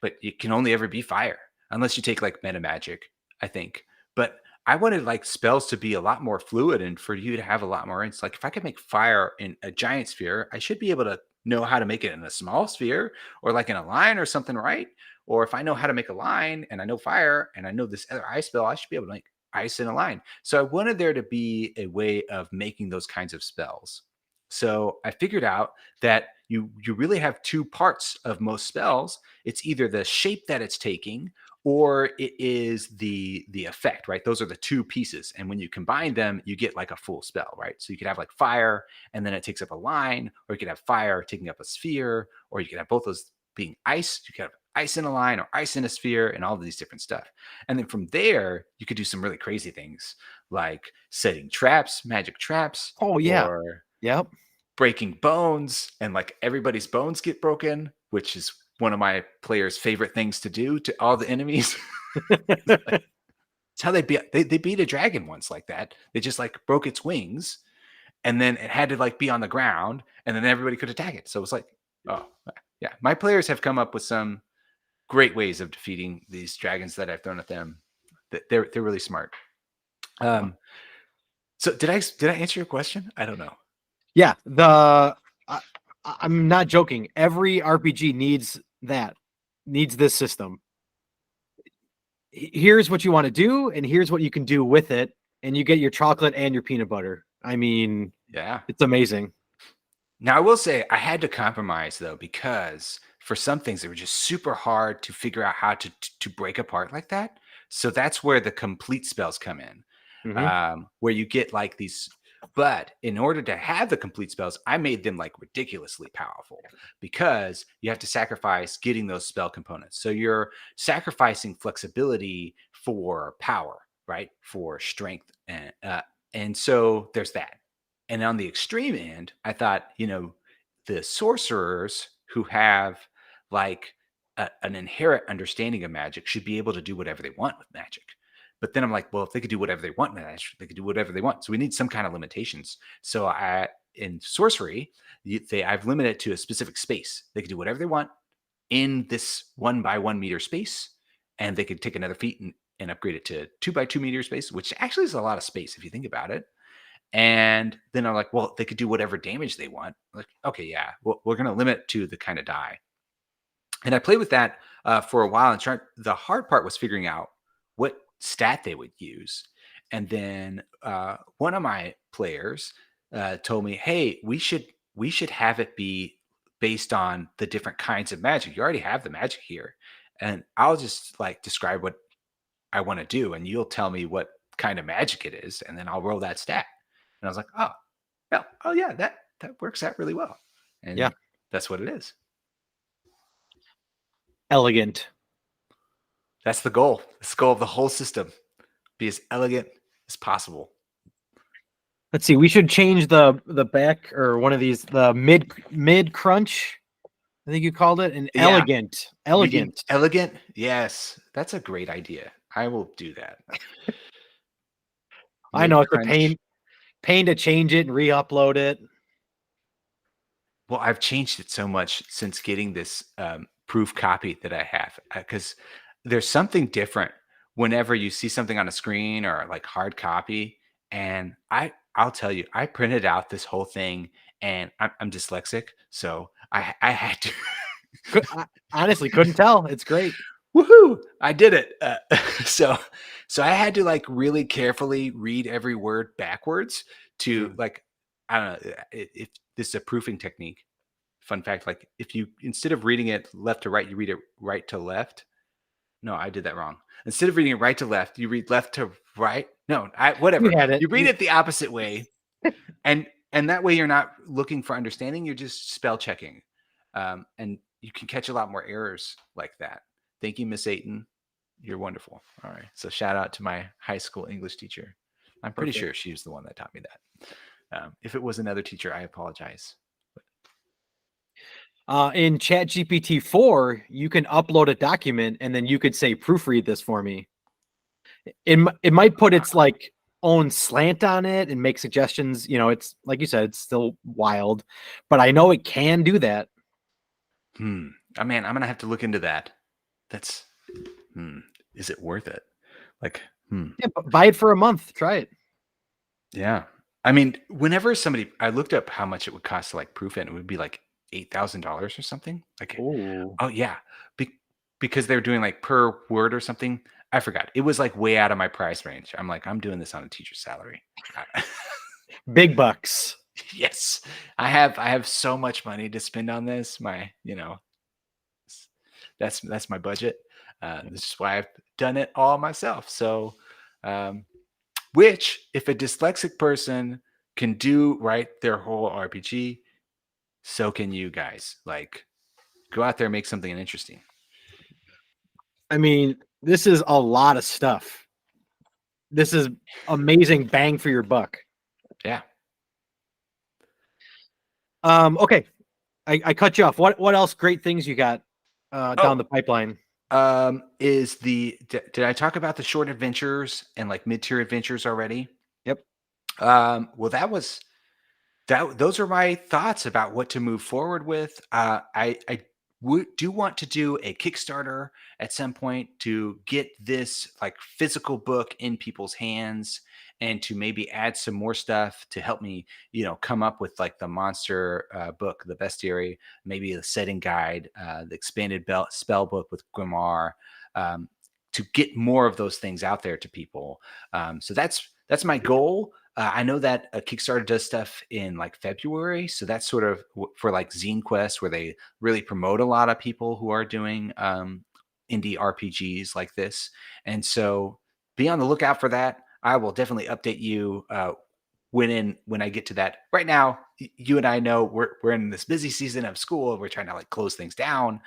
but it can only ever be fire unless you take like meta magic, I think. But I wanted like spells to be a lot more fluid and for you to have a lot more. It's like if I could make fire in a giant sphere, I should be able to know how to make it in a small sphere or like in a line or something, right? Or if I know how to make a line and I know fire and I know this other ice spell, I should be able to make ice in a line. So I wanted there to be a way of making those kinds of spells. So I figured out that you really have 2 parts of most spells. It's either the shape that it's taking or it is the effect, right? Those are the 2 pieces. And when you combine them, you get like a full spell, right? So you could have like fire and then it takes up a line, or you could have fire taking up a sphere, or you could have both those being ice. You could have ice in a line or ice in a sphere and all of these different stuff. And then from there, you could do some really crazy things like setting traps, magic traps, Oh yeah. or Yep. breaking bones, and like everybody's bones get broken, which is one of my players' favorite things to do to all the enemies. It's how they beat a dragon once like that. They just like broke its wings, and then it had to like be on the ground, and then everybody could attack it. So it was like, oh yeah, my players have come up with some great ways of defeating these dragons that I've thrown at them. They're really smart. So did I answer your question? I don't know. Yeah, I'm not joking. Every RPG needs this system. Here's what you want to do, and here's what you can do with it, and you get your chocolate and your peanut butter. I mean, Yeah, it's amazing. Now I will say I had to compromise though because for some things they were just super hard to figure out how to break apart like that. So that's where the complete spells come in, Mhm. where you get like these But in order to have the complete spells, I made them like ridiculously powerful because you have to sacrifice getting those spell components. So you're sacrificing flexibility for power, right? For strength. And so there's that. And on the extreme end, I thought, the sorcerers who have like an inherent understanding of magic should be able to do whatever they want with magic. But then I'm like, well, if they could do whatever they want with magic, they could do whatever they want. So we need some kind of limitations. So in sorcery, I've limited it to a specific space. They could do whatever they want in this 1 by 1 meter space, and they could take another feat and upgrade it to 2 by 2 meter space, which actually is a lot of space if you think about it. And then I'm like, well, they could do whatever damage they want. Like, okay, yeah, well, we're going to limit it to the kind of die. And I played with that for a while. And the hard part was figuring out what stat they would use. And then one of my players told me, hey, we should have it be based on the different kinds of magic. You already have the magic here. And I'll just like describe what I want to do. And you'll tell me what kind of magic it is. And then I'll roll that stat. And I was like, oh yeah, that works out really well. And Yeah. that's what it is. Elegant. That's the goal. It's the goal of the whole system. Be as elegant as possible. Let's see. We should change the back or one of these, the mid crunch. I think you called it an elegant. Elegant. Elegant. Yes, that's a great idea. I will do that. I know it's a pain to change it and re-upload it. Well, I've changed it so much since getting this proof copy that I have, because there's something different whenever you see something on a screen or like hard copy. And I'll tell you, I printed out this whole thing, and I'm dyslexic, so I had to. I honestly couldn't tell. It's great. Woohoo! I did it. So I had to like really carefully read every word backwards to like, I don't know if this is a proofing technique. Fun fact, like if you, instead of reading it left to right, you read it right to left. No, I did that wrong. Instead of reading it right to left, you read left to right. No, whatever. You read it the opposite way. And that way you're not looking for understanding. You're just spell checking. And you can catch a lot more errors like that. Thank you, Miss Ayton. You're wonderful. All right. So shout out to my high school English teacher. I'm pretty sure she was the one that taught me that. If it was another teacher, I apologize. In ChatGPT 4, you can upload a document and then you could say, proofread this for me. It might put its like own slant on it and make suggestions. It's like you said, it's still wild, but I know it can do that. I mean, I'm going to have to look into that. That's, is it worth it? Like, Yeah, buy it for a month. Try it. Yeah. I mean, whenever I looked up how much it would cost to like proof it would be like $8,000 or something. Like, oh yeah. Because they were doing like per word or something. I forgot. It was like way out of my price range. I'm like, I'm doing this on a teacher's salary. Big bucks. Yes. I have so much money to spend on this. That's my budget. This is why I've done it all myself. So, which if a dyslexic person can do their whole RPG, so can you guys. Like, go out there and make something interesting. I mean, this is a lot of stuff. This is amazing bang for your buck. Yeah. Okay. I cut you off. What else great things you got down the pipeline? Did I talk about the short adventures and like mid-tier adventures already? Yep. Well, those are my thoughts about what to move forward with. I do want to do a Kickstarter at some point to get this like physical book in people's hands and to maybe add some more stuff to help me, come up with like the monster book, the bestiary, maybe the setting guide, the expanded spell book with Grimoire, to get more of those things out there to people. So that's my goal. I know that Kickstarter does stuff in like February. So that's sort of for like Zine Quest, where they really promote a lot of people who are doing indie RPGs like this. And so be on the lookout for that. I will definitely update you when I get to that right now, you and I know we're in this busy season of school. We're trying to like close things down.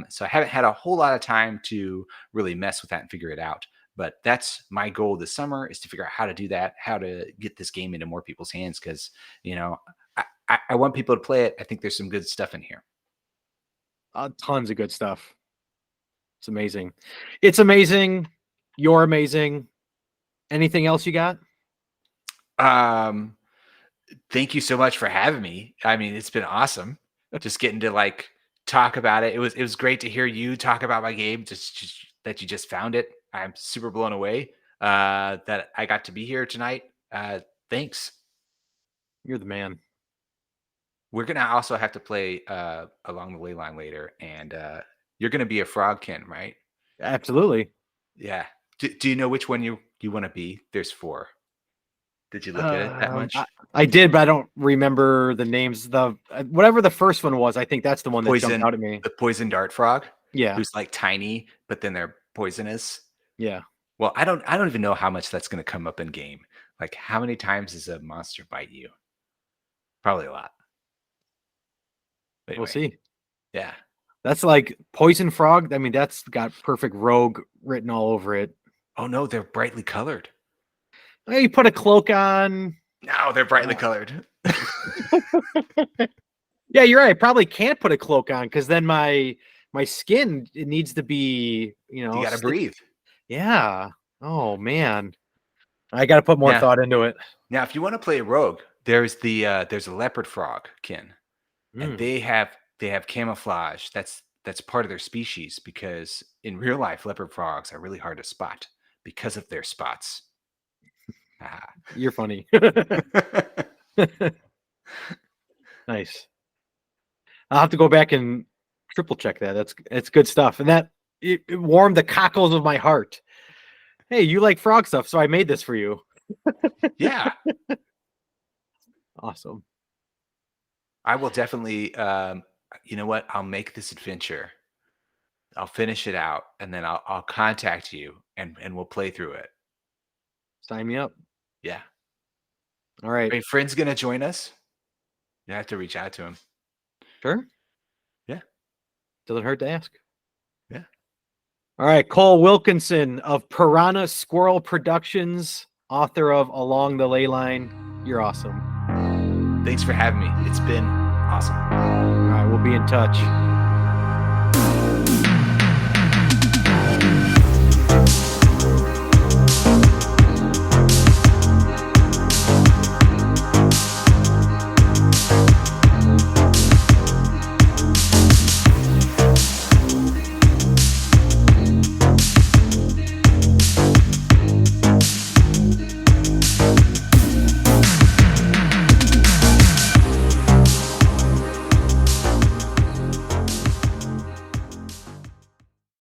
So I haven't had a whole lot of time to really mess with that and figure it out. But that's my goal this summer, is to figure out how to do that, how to get this game into more people's hands. Because, I want people to play it. I think there's some good stuff in here. Tons of good stuff. It's amazing. It's amazing. You're amazing. Anything else you got? Thank you so much for having me. I mean, it's been awesome just getting to like talk about it. It was great to hear you talk about my game, just that you just found it. I'm super blown away that I got to be here tonight. Thanks. You're the man. We're gonna also have to play Along the Leyline later, and you're gonna be a frogkin, right? Absolutely. Yeah. Do you know which one you want to be? There's 4. Did you look at it that much? I did, but I don't remember the names. Whatever the first one was, I think that's the one that jumped out at me. The poison dart frog. Yeah. Who's like tiny, but then they're poisonous. Yeah. Well, I don't even know how much that's going to come up in game. Like, how many times does a monster bite you? Probably a lot. Anyway, we'll see. Yeah. That's like poison frog. I mean, that's got perfect rogue written all over it. Oh no, they're brightly colored. Hey, you put a cloak on. No, they're brightly colored. Yeah, you're right. I probably can't put a cloak on because then my skin, it needs to be, you gotta breathe. Yeah. Oh man, I got to put more thought into it. Now, if you want to play a rogue, there's a leopard frog kin, and they have camouflage. That's part of their species, because in real life, leopard frogs are really hard to spot because of their spots. You're funny. Nice. I'll have to go back and triple check that. It's good stuff. And that it warmed the cockles of my heart. Hey, you like frog stuff, so I made this for you. Yeah. Awesome. I will definitely you know what? I'll make this adventure. I'll finish it out, and then I'll contact you, and we'll play through it. Sign me up. Yeah. All right. Are your friends gonna join us? You have to reach out to him. Sure. Yeah. Doesn't hurt to ask. Yeah. All right. Cole Wilkinson of Piranha Squirrel Productions, author of Along the Leyline. You're awesome. Thanks for having me. It's been awesome. All right. We'll be in touch.